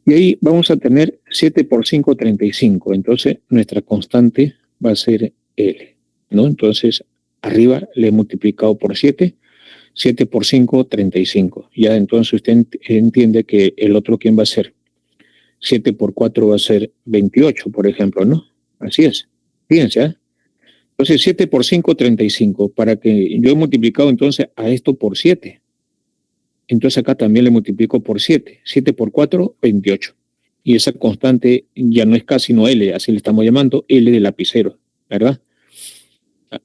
S1: Y ahí vamos a tener 7 por 5, 35. Entonces nuestra constante va a ser L, ¿no? Entonces arriba le he multiplicado por 7. 7 por 5, 35. Ya entonces usted entiende que el otro, ¿quién va a ser? 7 por 4 va a ser 28, por ejemplo, ¿no? Así es. Fíjense, ¿eh? Entonces 7 por 5, 35. Para que yo he multiplicado entonces a esto por 7. Entonces acá también le multiplico por 7. 7 por 4, 28. Y esa constante ya no es K, sino L. Así le estamos llamando L de lapicero, ¿verdad?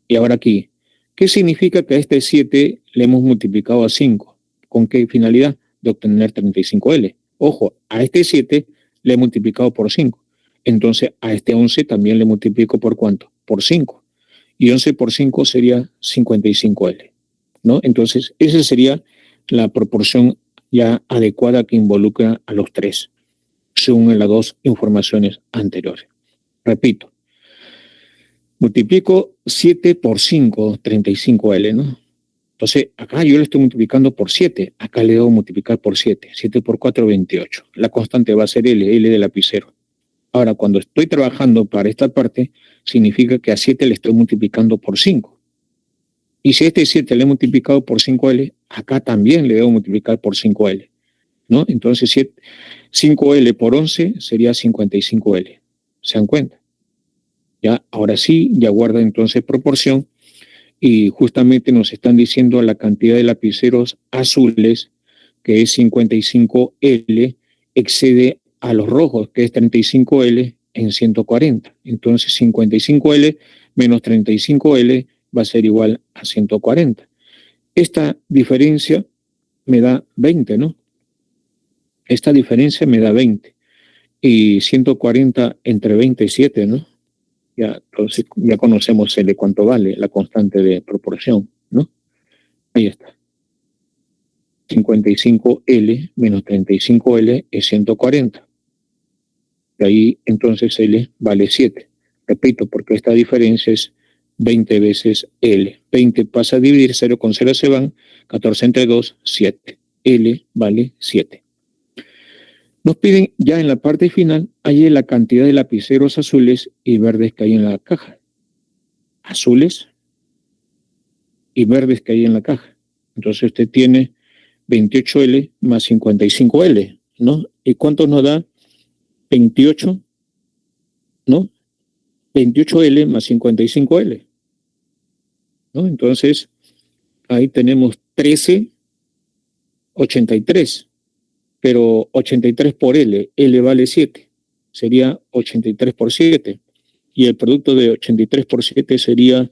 S1: Y ahora aquí, ¿qué significa que a este 7 le hemos multiplicado a 5? ¿Con qué finalidad? De obtener 35L. Ojo, a este 7 le he multiplicado por 5. Entonces a este 11 también le multiplico por ¿cuánto? Por 5. Y 11 por 5 sería 55L, ¿no? Entonces esa sería la proporción ya adecuada que involucra a los 3, según las 2 informaciones anteriores. Repito, multiplico 7 por 5, 35L, ¿no? Entonces, acá yo le estoy multiplicando por 7. Acá le debo multiplicar por 7. 7 por 4, 28. La constante va a ser L de lapicero. Ahora, cuando estoy trabajando para esta parte, significa que a 7 le estoy multiplicando por 5. Y si a este 7 le he multiplicado por 5L, acá también le debo multiplicar por 5L, ¿no? Entonces, 5L por 11 sería 55L. ¿Se dan cuenta? Ya, ahora sí, ya guarda entonces proporción y justamente nos están diciendo la cantidad de lapiceros azules, que es 55L, excede a los rojos, que es 35L en 140. Entonces 55L menos 35L va a ser igual a 140. Esta diferencia me da 20, ¿no? Esta diferencia me da 20. Y 140 entre 27, ¿no? Ya, entonces ya conocemos L cuánto vale, la constante de proporción, ¿no? Ahí está. 55L menos 35L es 140. De ahí entonces L vale 7. Repito, porque esta diferencia es 20 veces L. 20 pasa a dividir, 0 con 0 se van, 14 entre 2, 7. L vale 7. Nos piden ya en la parte final, hay la cantidad de lapiceros azules y verdes que hay en la caja. Azules y verdes que hay en la caja. Entonces usted tiene 28L más 55L, ¿no? ¿Y cuánto nos da? 28, ¿no? 28L más 55L, ¿no? Entonces, ahí tenemos 1383. pero 83 por L vale 7, sería 83 por 7, y el producto de 83 por 7 sería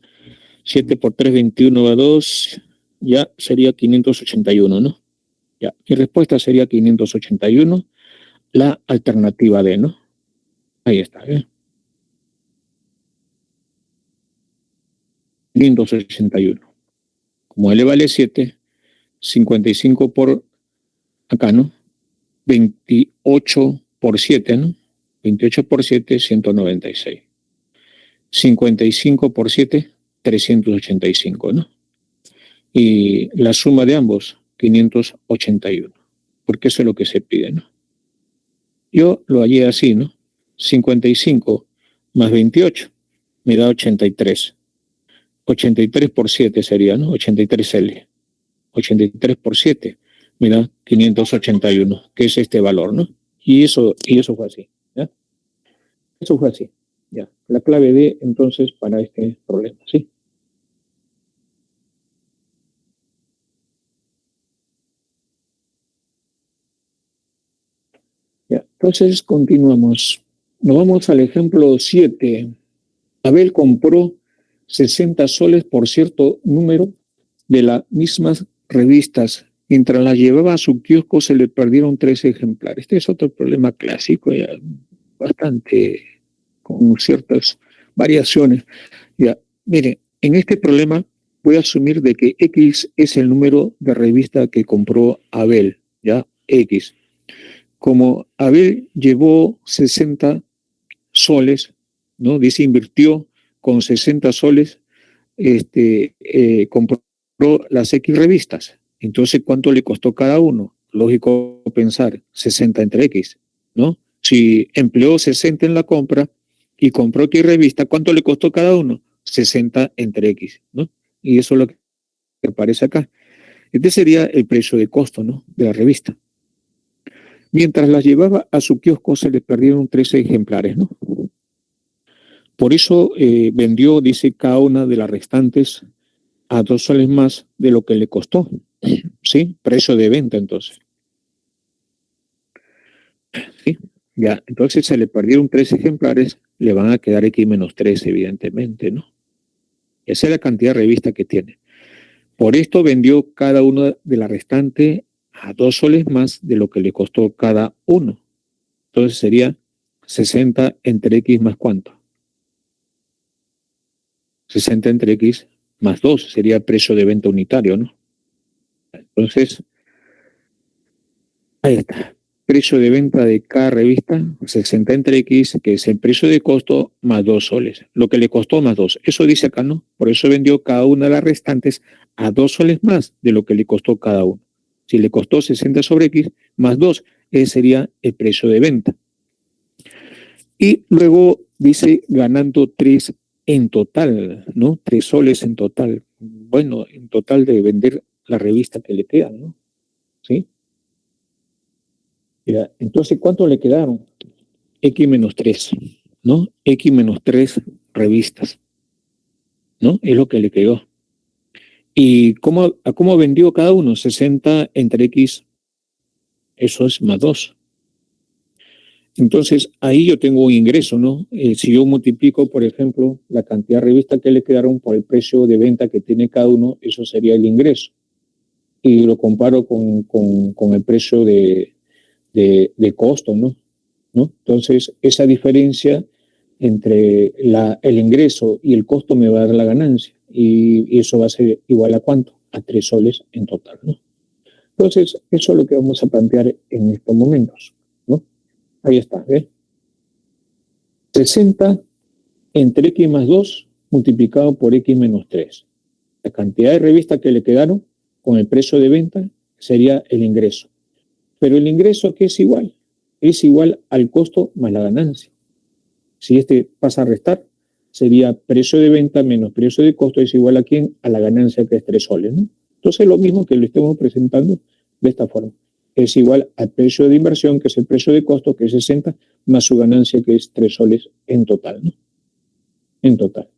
S1: 7 por 3, 21 a 2, ya sería 581, ¿no? Ya, mi respuesta sería 581, la alternativa D, ¿no? Ahí está, ¿eh? 581. Como L vale 7, 55 por acá, ¿no? 28 por 7, ¿no? 28 por 7, 196. 55 por 7, 385, ¿no? Y la suma de ambos, 581. Porque eso es lo que se pide, ¿no? Yo lo hallé así, ¿no? 55 más 28 me da 83. 83 por 7 sería, ¿no? 83L. 83 por 7 me da 581, que es este valor, ¿no? Y eso fue así, ¿ya? Eso fue así, ya. La clave D, entonces, para este problema, ¿sí? Ya, entonces continuamos. Nos vamos al ejemplo 7. Abel compró 60 soles por cierto número de las mismas revistas. Mientras las llevaba a su kiosco se le perdieron 3 ejemplares. Este es otro problema clásico, ya bastante con ciertas variaciones. Ya, mire, en este problema voy a asumir de que X es el número de revista que compró Abel, ya, X. Como Abel llevó 60 soles, ¿no? Dice, invirtió con 60 soles, compró las X revistas. Entonces, ¿cuánto le costó cada uno? Lógico pensar, 60 entre X, ¿no? Si empleó 60 en la compra y compró X revista, ¿cuánto le costó cada uno? 60 entre X, ¿no? Y eso es lo que aparece acá. Este sería el precio de costo, ¿no? De la revista. Mientras las llevaba a su kiosco se le perdieron 13 ejemplares, ¿no? Por eso vendió, dice, cada una de las restantes a 2 soles más de lo que le costó, ¿sí? Precio de venta, entonces. ¿Sí? Ya, entonces se le perdieron 3 ejemplares, le van a quedar X menos 3, evidentemente, ¿no? Esa es la cantidad de revista que tiene. Por esto vendió cada una de las restantes a 2 soles más de lo que le costó cada uno. Entonces sería 60 entre X más ¿cuánto? 60 entre X más 2 sería el precio de venta unitario, ¿no? Entonces, ahí está. Precio de venta de cada revista, 60 entre X, que es el precio de costo más 2 soles. Lo que le costó más 2. Eso dice acá, ¿no? Por eso vendió cada una de las restantes a 2 soles más de lo que le costó cada uno. Si le costó 60 sobre X más 2, ese sería el precio de venta. Y luego dice ganando 3 en total, ¿no? 3 soles en total. Bueno, en total de vender la revista que le queda, ¿no? ¿Sí? Ya, entonces, ¿cuánto le quedaron? X menos 3, ¿no? X menos 3 revistas, ¿no? Es lo que le quedó. ¿Y cómo vendió cada uno? 60 entre X, eso es más 2. Entonces, ahí yo tengo un ingreso, ¿no? Si yo multiplico, por ejemplo, la cantidad de revistas que le quedaron por el precio de venta que tiene cada uno, eso sería el ingreso. Y lo comparo con el precio de costo, ¿no? Entonces, esa diferencia entre el ingreso y el costo me va a dar la ganancia. Y eso va a ser igual a ¿cuánto? A 3 soles en total, ¿no? Entonces, eso es lo que vamos a plantear en estos momentos, ¿no? Ahí está, ¿ves? 60 entre X más 2 multiplicado por X menos 3. La cantidad de revistas que le quedaron con el precio de venta sería el ingreso. Pero el ingreso, ¿qué es igual? Es igual al costo más la ganancia. Si este pasa a restar, sería precio de venta menos precio de costo es igual a ¿quién? A la ganancia, que es 3 soles, ¿no? Entonces lo mismo que lo estemos presentando de esta forma. Es igual al precio de inversión, que es el precio de costo, que es 60, más su ganancia, que es 3 soles en total, ¿no? En total.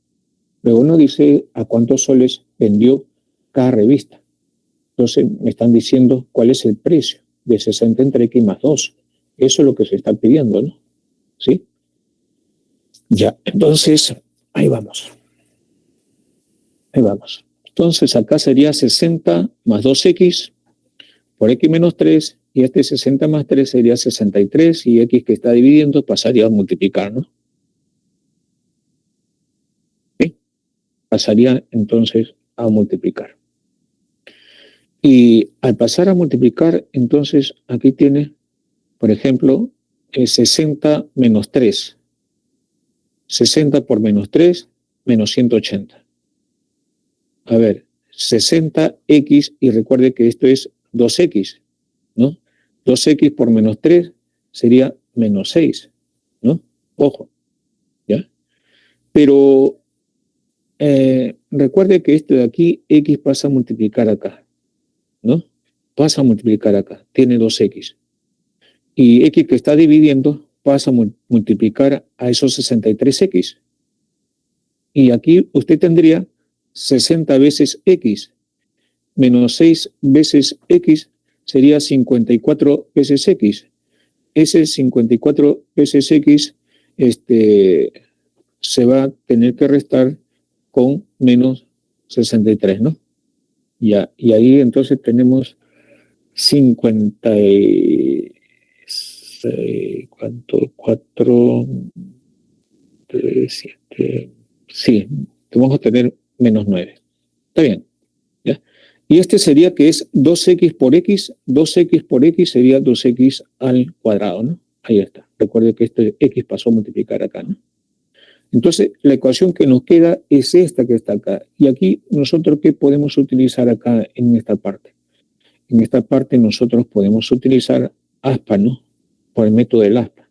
S1: Luego nos dice a cuántos soles vendió cada revista. Entonces me están diciendo cuál es el precio. de 60 entre X más 2. Eso es lo que se está pidiendo, ¿no? ¿Sí? Ya, entonces, ahí vamos. Ahí vamos. Entonces, acá sería 60 más 2X por X menos 3, y este 60 más 3 sería 63, y X que está dividiendo pasaría a multiplicar, ¿no? ¿Sí? Pasaría entonces a multiplicar. Y al pasar a multiplicar, entonces aquí tiene, por ejemplo, 60 menos 3. 60 por menos 3, menos 180. A ver, 60x, y recuerde que esto es 2x, ¿no? 2x por menos 3 sería menos 6, ¿no? Ojo, ¿ya? Pero recuerde que esto de aquí, x pasa a multiplicar acá, ¿no? Pasa a multiplicar acá, tiene 2x. Y x que está dividiendo pasa a multiplicar a esos 63x. Y aquí usted tendría 60 veces x menos 6 veces x sería 54 veces x. Ese 54 veces x se va a tener que restar con menos 63, ¿no? Ya, y ahí entonces tenemos 56, ¿cuánto? 4, 3, 7, sí, vamos a tener menos 9. Está bien, ¿ya? Y este sería que es 2x por x sería 2x al cuadrado, ¿no? Ahí está. Recuerde que este x pasó a multiplicar acá, ¿no? Entonces, la ecuación que nos queda es esta que está acá. Y aquí, nosotros, ¿qué podemos utilizar acá en esta parte? En esta parte nosotros podemos utilizar aspa, ¿no? Por el método del aspa.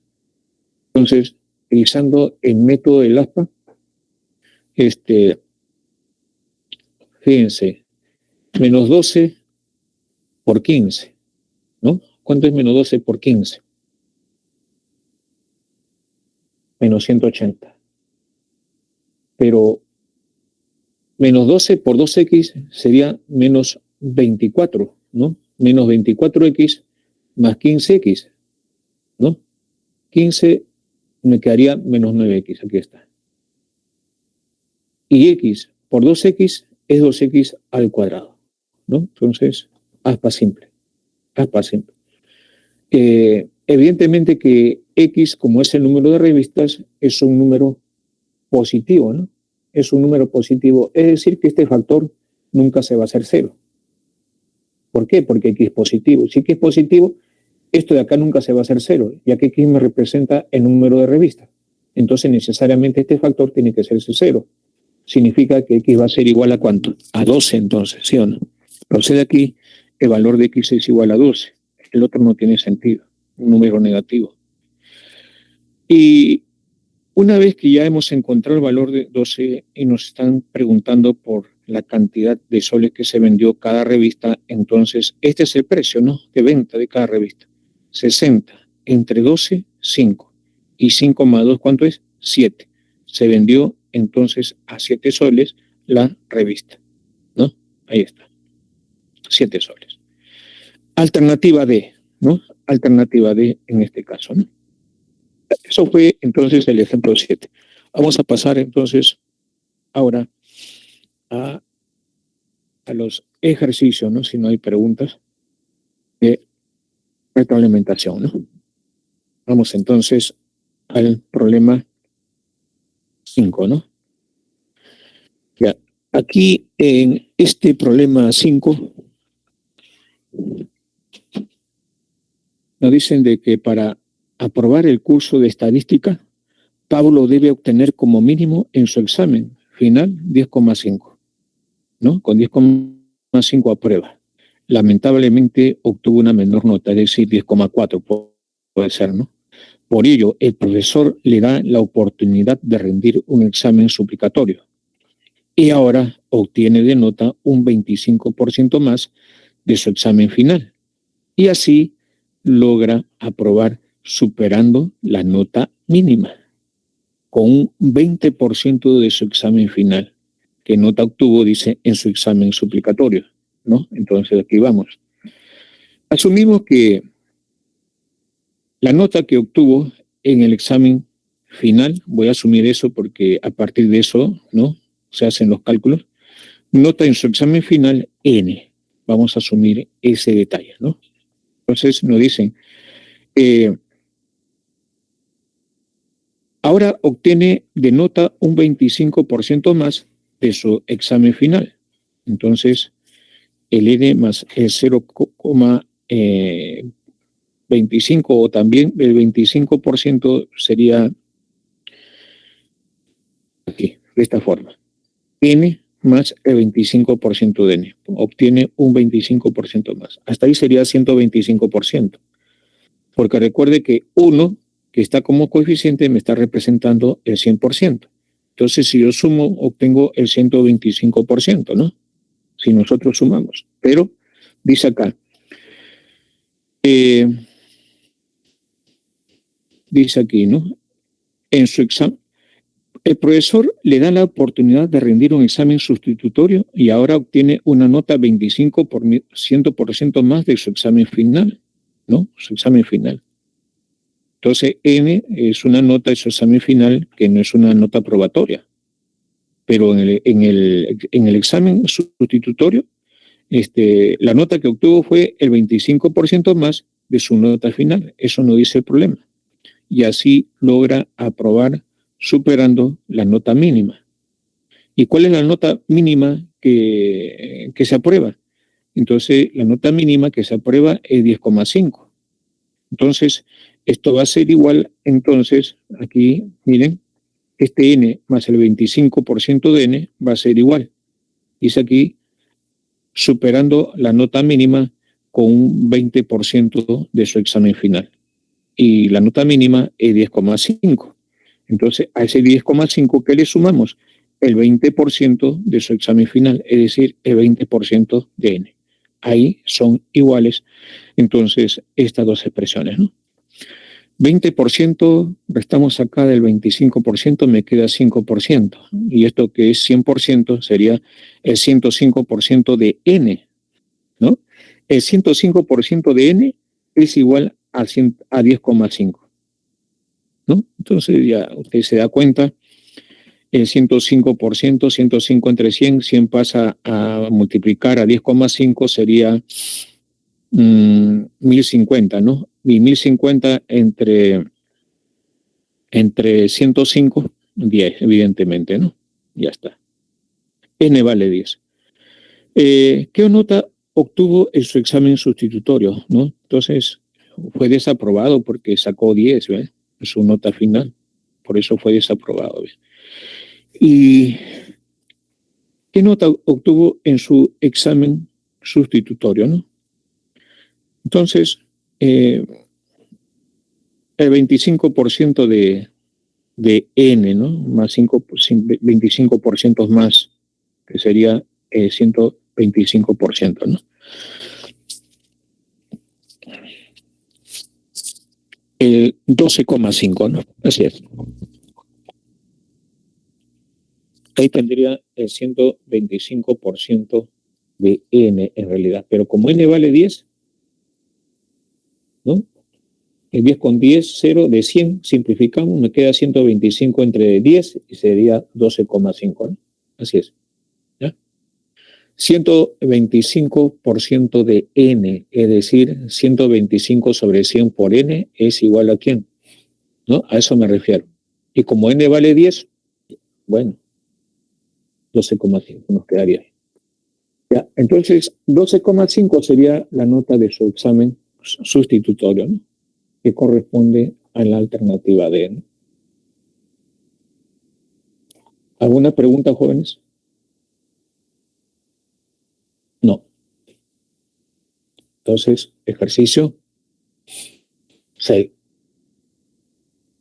S1: Entonces, utilizando el método del aspa, fíjense, menos 12 por 15, ¿no? ¿Cuánto es menos 12 por 15? Menos 180. Pero menos 12 por 2x sería menos 24, ¿no? Menos 24x más 15x, ¿no? 15 me quedaría menos 9x, aquí está. Y x por 2x es 2x al cuadrado, ¿no? Entonces, aspa simple, aspa simple. Evidentemente que x, como es el número de revistas, es un número positivo, ¿no? Es un número positivo, es decir, que este factor nunca se va a hacer 0. ¿Por qué? Porque x es positivo. Si x es positivo, esto de acá nunca se va a hacer 0, ya que x me representa el número de revistas. Entonces, necesariamente este factor tiene que ser 0. Significa que x va a ser igual a ¿cuánto? A 12, entonces, ¿sí o no? Entonces, de aquí, el valor de x es igual a 12. El otro no tiene sentido, un número negativo. Y una vez que ya hemos encontrado el valor de 12 y nos están preguntando por la cantidad de soles que se vendió cada revista, entonces este es el precio, ¿no?, de venta de cada revista. 60 entre 12, 5. Y 5 más 2, ¿cuánto es? 7. Se vendió entonces a 7 soles la revista, ¿no? Ahí está. 7 soles. Alternativa D, ¿no? Alternativa D en este caso, ¿no? Eso fue entonces el ejemplo 7. Vamos a pasar entonces ahora a los ejercicios, ¿no? Si no hay preguntas de retroalimentación, ¿no? Vamos entonces al problema 5, ¿no? Ya, aquí en este problema 5 nos dicen de que para aprobar el curso de estadística, Pablo debe obtener como mínimo en su examen final 10,5, ¿no? Con 10,5 aprueba. Lamentablemente obtuvo una menor nota, es decir, 10,4 puede ser, ¿no? Por ello, el profesor le da la oportunidad de rendir un examen suplicatorio y ahora obtiene de nota un 25% más de su examen final y así logra aprobar superando la nota mínima con un 20% de su examen final. ¿Qué nota obtuvo? Dice en su examen suplicatorio, ¿no? Entonces aquí vamos. Asumimos que la nota que obtuvo en el examen final, voy a asumir eso porque a partir de eso, ¿no?, se hacen los cálculos, nota en su examen final N. Vamos a asumir ese detalle, ¿no? Entonces nos dicen, ahora obtiene de nota un 25% más de su examen final. Entonces, el N más el 0,25 o también el 25% sería aquí, de esta forma. N más el 25% de N. Obtiene un 25% más. Hasta ahí sería 125%. Porque recuerde que 1, que está como coeficiente, me está representando el 100%. Entonces, si yo sumo, obtengo el 125%, ¿no? Si nosotros sumamos. Pero, dice acá, dice aquí, ¿no? En su examen, el profesor le da la oportunidad de rendir un examen sustitutorio y ahora obtiene una nota 25% más de su examen final, ¿no? Su examen final. Entonces, N es una nota de su examen final que no es una nota probatoria. Pero en el examen sustitutorio, la nota que obtuvo fue el 25% más de su nota final. Eso no dice el problema. Y así logra aprobar superando la nota mínima. ¿Y cuál es la nota mínima que se aprueba? Entonces, la nota mínima que se aprueba es 10,5. Entonces, esto va a ser igual, entonces, aquí, miren, este N más el 25% de N va a ser igual. Dice aquí, superando la nota mínima con un 20% de su examen final. Y la nota mínima es 10,5. Entonces, a ese 10,5, ¿qué le sumamos? El 20% de su examen final, es decir, el 20% de N. Ahí son iguales, entonces, estas dos expresiones, ¿no? 20%, restamos acá del 25%, me queda 5%. Y esto que es 100% sería el 105% de N, ¿no? El 105% de N es igual a 10,5, ¿no? Entonces ya usted se da cuenta, el 105%, 105 entre 100, 100 pasa a multiplicar a 10,5 sería 1050, ¿no? Y 1050 entre 105, 10, evidentemente, ¿no? Ya está. N vale 10. ¿Qué nota obtuvo en su examen sustitutorio, ¿no? Entonces, fue desaprobado porque sacó 10, ¿ves? Su nota final. Por eso fue desaprobado, ¿ves? ¿Y qué nota obtuvo en su examen sustitutorio, no? Entonces, el 25% de N, ¿no? Más 25% más, que sería 125%, ¿no? El 12,5, ¿no? Así es. Ahí tendría el 125% de N en realidad. Pero como N vale 10, ¿no? El 10 con 10, 0 de 100, simplificamos, me queda 125 entre 10 y sería 12,5, ¿no? Así es. ¿Ya? 125% de N, es decir, 125 sobre 100 por N es igual a ¿quién? ¿No? A eso me refiero. Y como N vale 10, bueno, 12,5 nos quedaría. Ya, entonces, 12,5 sería la nota de su examen sustitutorio, ¿no? Que corresponde a la alternativa D, ¿no? ¿Alguna pregunta, jóvenes? No. Entonces, ejercicio 6.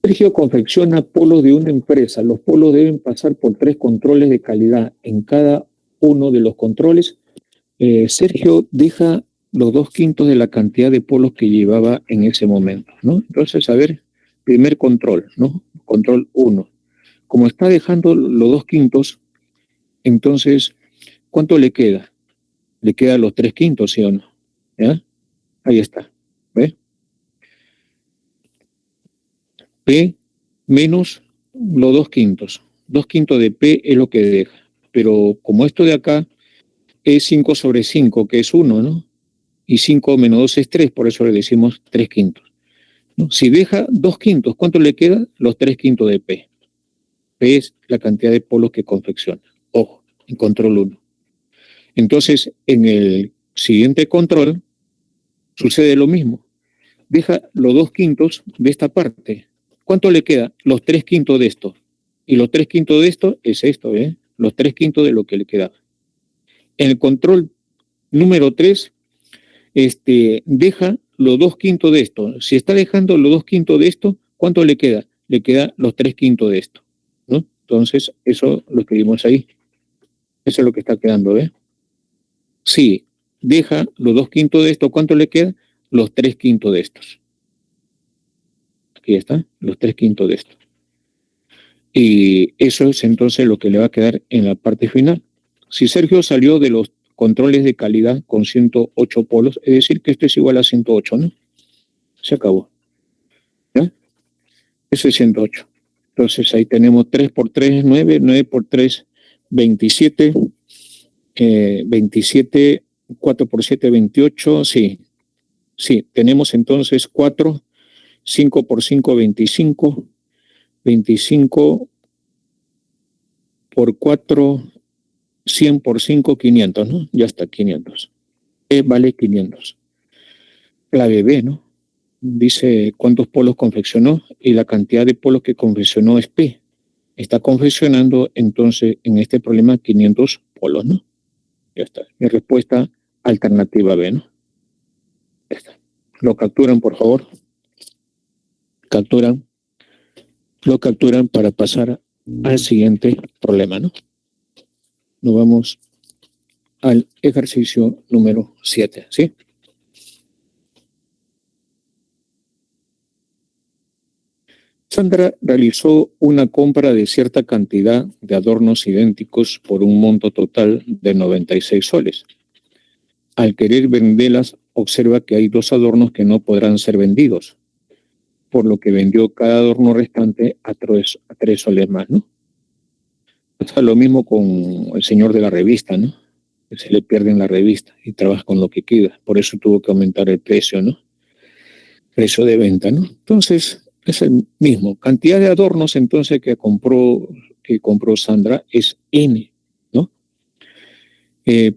S1: Sergio confecciona polos de una empresa. Los polos deben pasar por 3 controles de calidad. En cada uno de los controles, Sergio deja los 2/5 de la cantidad de polos que llevaba en ese momento, ¿no? Entonces, a ver, primer control, ¿no? Control 1. Como está dejando los 2/5, entonces, ¿cuánto le queda? Le queda los 3/5, ¿sí o no? ¿Ya? Ahí está. ¿Ve? P menos los 2/5. 2/5 de P es lo que deja. Pero como esto de acá es 5/5, que es 1, ¿no? Y 5 menos 2 es 3, por eso le decimos 3/5. ¿No? Si deja 2/5, ¿cuánto le queda? Los 3/5 de P. P es la cantidad de polos que confecciona. Ojo, en control 1. Entonces, en el siguiente control sucede lo mismo. Deja los 2/5 de esta parte. ¿Cuánto le queda? Los 3/5 de esto. Y los 3/5 de esto es esto, ¿eh? Los 3/5 de lo que le quedaba. En el control número 3, deja los 2/5 de esto. Si está dejando los 2/5 de esto, ¿cuánto le queda? Le queda los 3/5 de esto, ¿no? Entonces, eso lo escribimos ahí. Eso es lo que está quedando, ¿eh? Si deja los 2/5 de esto, ¿cuánto le queda? Los 3/5 de estos. Aquí está, los 3/5 de estos. Y eso es entonces lo que le va a quedar en la parte final. Si Sergio salió de los controles de calidad con 108 polos, es decir que esto es igual a 108, ¿no? Se acabó. ¿Ya? Eso es 108. Entonces ahí tenemos 3 por 3, 9, 9 por 3, 27, 27, 4 por 7, 28, sí. Sí, tenemos entonces 4, 5 por 5, 25, 25 por 4, 100 por 5, 500, ¿no? Ya está, 500. E vale 500. Clave B, ¿no? Dice cuántos polos confeccionó y la cantidad de polos que confeccionó es P. Está confeccionando entonces en este problema 500 polos, ¿no? Ya está. Mi respuesta alternativa B, ¿no? Ya está. Lo capturan, por favor. Capturan. Lo capturan para pasar al siguiente problema, ¿no? Nos vamos al ejercicio número 7, ¿sí? Sandra realizó una compra de cierta cantidad de adornos idénticos por un monto total de 96 soles. Al querer venderlas, observa que hay 2 adornos que no podrán ser vendidos, por lo que vendió cada adorno restante a 3 soles más, ¿no? Pasa lo mismo con el señor de la revista, ¿no? Que se le pierde en la revista y trabaja con lo que queda. Por eso tuvo que aumentar el precio, ¿no? Precio de venta, ¿no? Entonces, es el mismo. Cantidad de adornos, entonces, que compró Sandra es N, ¿no?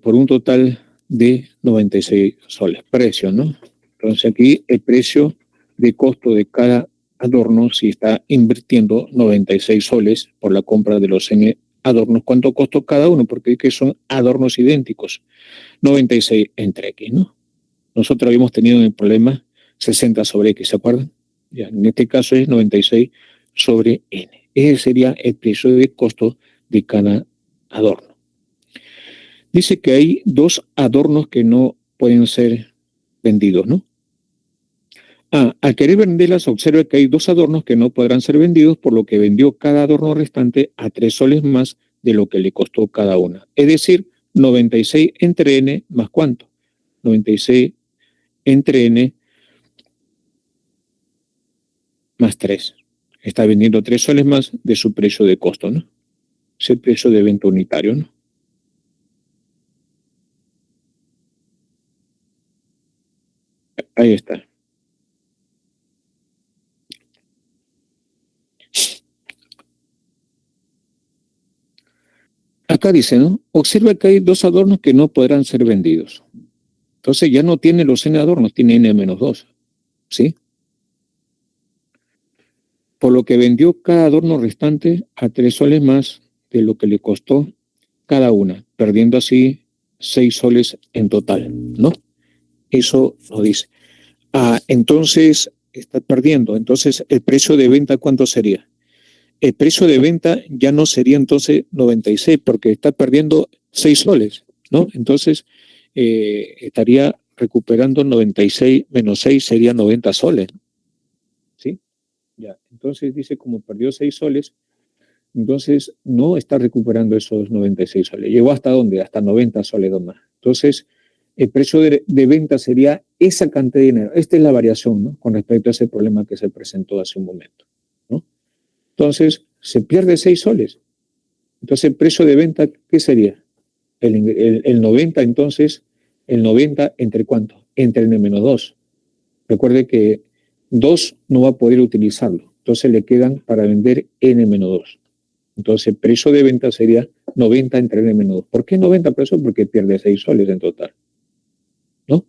S1: Por un total de 96 soles. Precio, ¿no? Entonces, aquí el precio de costo de cada adorno, si está invirtiendo 96 soles por la compra de los N adornos, ¿cuánto costó cada uno? Porque que son adornos idénticos. 96 entre X, ¿no? Nosotros habíamos tenido el problema 60 sobre X, ¿se acuerdan? Ya, en este caso es 96 sobre N. Ese sería el precio de costo de cada adorno. Dice que hay 2 adornos que no pueden ser vendidos, ¿no? Al querer venderlas, observa que hay 2 adornos que no podrán ser vendidos, por lo que vendió cada adorno restante a 3 soles más de lo que le costó cada una. Es decir, 96 entre N más ¿cuánto? 96 entre N más 3. Está vendiendo 3 soles más de su precio de costo, ¿no? Es el precio de venta unitario, ¿no? Ahí está. Acá dice, ¿no? Observa que hay 2 adornos que no podrán ser vendidos. Entonces ya no tiene los N adornos, tiene N-2, ¿sí? Por lo que vendió cada adorno restante a 3 soles más de lo que le costó cada una, perdiendo así 6 soles en total, ¿no? Eso lo dice. Entonces está perdiendo. Entonces, ¿el precio de venta cuánto sería? El precio de venta ya no sería entonces 96, porque está perdiendo 6 soles, ¿no? Entonces, estaría recuperando 96 menos 6 sería 90 soles, ¿sí? Ya, entonces dice, como perdió 6 soles, entonces no está recuperando esos 96 soles. ¿Llegó hasta dónde? Hasta 90 soles más. Entonces, El precio de venta sería esa cantidad de dinero. Esta es la variación, ¿no? Con respecto a ese problema que se presentó hace un momento, ¿no? Entonces, se pierde 6 soles. Entonces, el precio de venta, ¿qué sería? El 90, entonces, el 90 ¿entre cuánto? Entre N-2. Recuerde que 2 no va a poder utilizarlo. Entonces, le quedan para vender N-2. Entonces, el precio de venta sería 90 entre N-2. ¿Por qué 90 pesos? Porque pierde 6 soles en total, ¿no?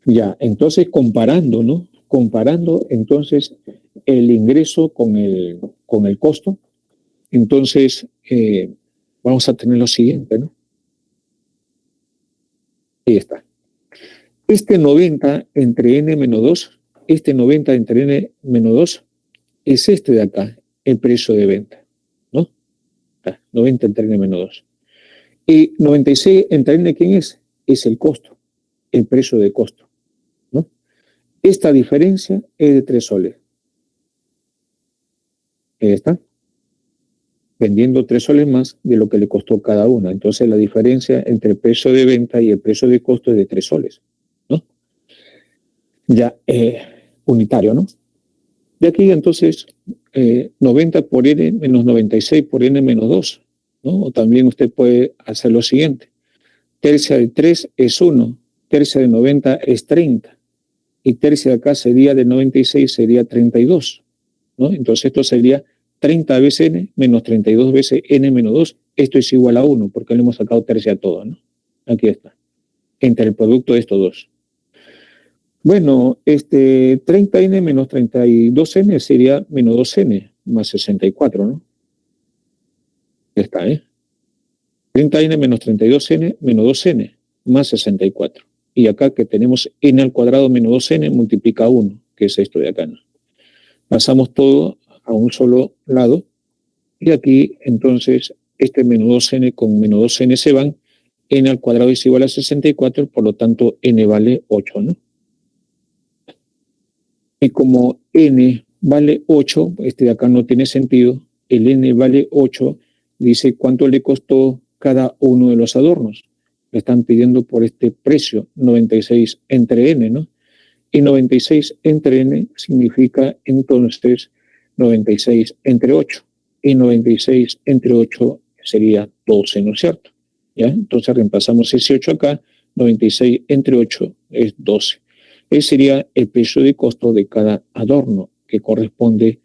S1: Ya, entonces comparando, ¿no? Comparando entonces el ingreso con el costo, entonces vamos a tener lo siguiente, ¿no? Ahí está. Este 90 entre N-2, este 90 entre N-2 es este de acá, el precio de venta, ¿no? 90 entre N-2. Y 96 entre N, ¿quién es? Es el costo, el precio de costo, ¿no? Esta diferencia es de 3 soles. Ahí está. Vendiendo 3 soles más de lo que le costó cada una. Entonces la diferencia entre el precio de venta y el precio de costo es de 3 soles, ¿no? Ya unitario, ¿no? De aquí entonces 90 por N menos 96 por N menos 2, ¿no? O también usted puede hacer lo siguiente. Tercia de 3 es 1, tercia de 90 es 30, y tercia de acá sería de 96, sería 32, ¿no? Entonces esto sería 30 veces N menos 32 veces N menos 2. Esto es igual a 1, porque le hemos sacado tercia a todo, ¿no? Aquí está. Entre el producto de estos dos. Bueno, 30N menos 32N sería menos 2N más 64, ¿no? Ya está, 30N menos 32N menos 2N más 64. Y acá que tenemos N al cuadrado menos 2N multiplica 1, que es esto de acá, ¿no? Pasamos todo a un solo lado. Y aquí, entonces, este menos 2N con menos 2N se van. N al cuadrado es igual a 64, por lo tanto, N vale 8, ¿no? Y como N vale 8, de acá no tiene sentido, el N vale 8, dice cuánto le costó cada uno de los adornos. Le están pidiendo por este precio, 96 entre N, ¿no? Y 96 entre N significa entonces 96 entre 8. Y 96 entre 8 sería 12, ¿no es cierto? ¿Ya? Entonces reemplazamos ese 8 acá, 96 entre 8 es 12. Ese sería el precio de costo de cada adorno que corresponde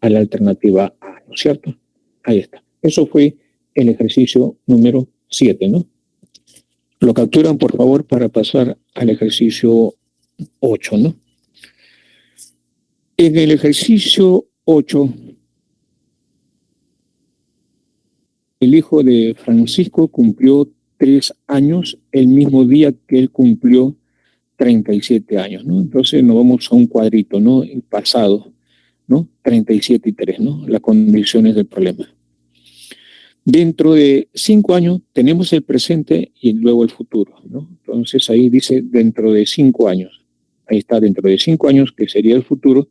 S1: a la alternativa A, ¿no es cierto? Ahí está. Eso fue el ejercicio número 7, ¿no? Lo capturan, por favor, para pasar al ejercicio 8, ¿no? En el ejercicio 8, el hijo de Francisco cumplió 3 años el mismo día que él cumplió 37 años, ¿no? Entonces nos vamos a un cuadrito, ¿no? El pasado, ¿no? 37 y 3, ¿no? Las condiciones del problema. Dentro de 5 años tenemos el presente y luego el futuro, ¿no? Entonces ahí dice dentro de 5 años. Ahí está, dentro de 5 años, que sería el futuro,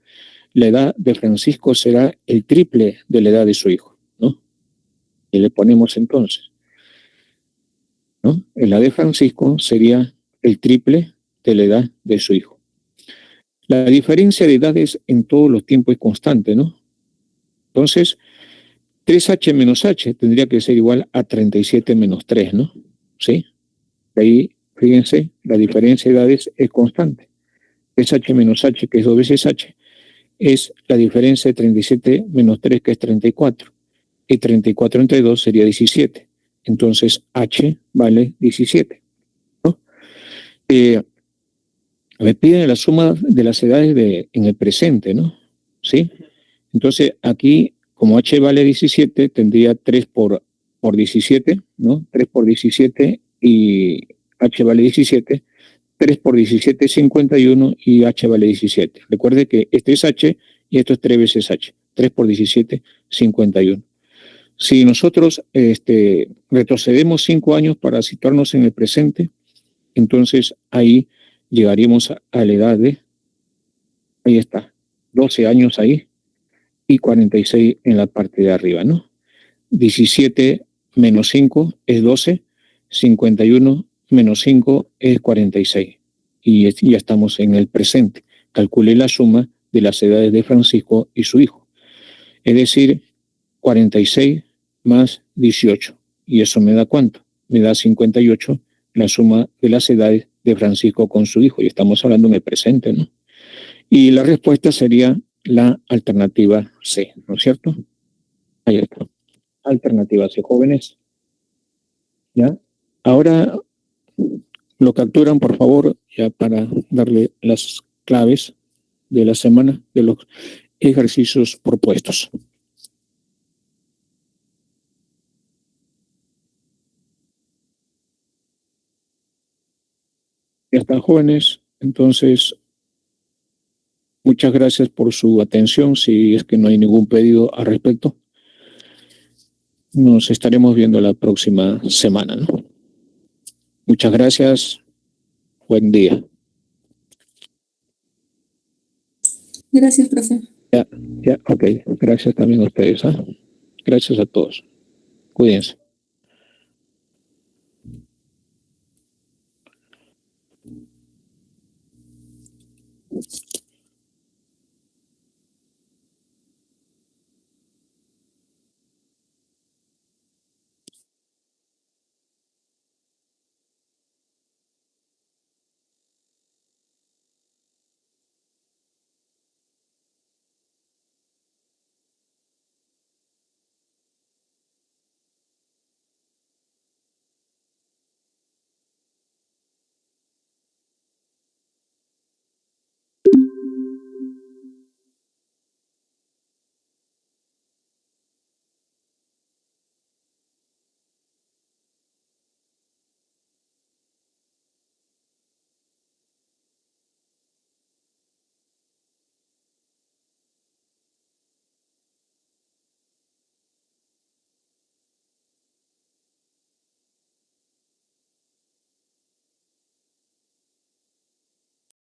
S1: la edad de Francisco será el triple de la edad de su hijo, ¿no? Y le ponemos entonces, ¿no? La edad de Francisco sería el triple de la edad de su hijo. La diferencia de edades en todos los tiempos es constante, ¿no? Entonces, 3H menos H tendría que ser igual a 37 menos 3, ¿no? ¿Sí? De ahí, fíjense, la diferencia de edades es constante. 3H menos H, que es 2 veces H, es la diferencia de 37 menos 3, que es 34. Y 34 entre 2 sería 17. Entonces, H vale 17, ¿no? Me piden la suma de las edades en el presente, ¿no? ¿Sí? Entonces, aquí, como H vale 17, tendría 3 por 17, ¿no? 3 por 17 y H vale 17. 3 por 17 es 51 y H vale 17. Recuerde que este es H y esto es 3 veces H. 3 por 17, 51. Si nosotros retrocedemos 5 años para situarnos en el presente, entonces ahí llegaríamos a la edad de, ahí está, 12 años ahí y 46 en la parte de arriba, ¿no? 17 menos 5 es 12, 51 menos 5 es 46. Y ya estamos en el presente. Calculé la suma de las edades de Francisco y su hijo. Es decir, 46 más 18. ¿Y eso me da cuánto? Me da 58, la suma de las edades de Francisco con su hijo. Y estamos hablando en el presente, ¿no? Y la respuesta sería la alternativa C, ¿no es cierto? Ahí está. Alternativa C, jóvenes. ¿Ya? Ahora lo capturan, por favor, ya para darle las claves de la semana de los ejercicios propuestos. Ya están, jóvenes. Entonces, muchas gracias por su atención. Si es que no hay ningún pedido al respecto, nos estaremos viendo la próxima semana, ¿no? Muchas gracias. Buen día.
S3: Gracias, profe.
S1: Ya, ok. Gracias también a ustedes. Gracias a todos. Cuídense.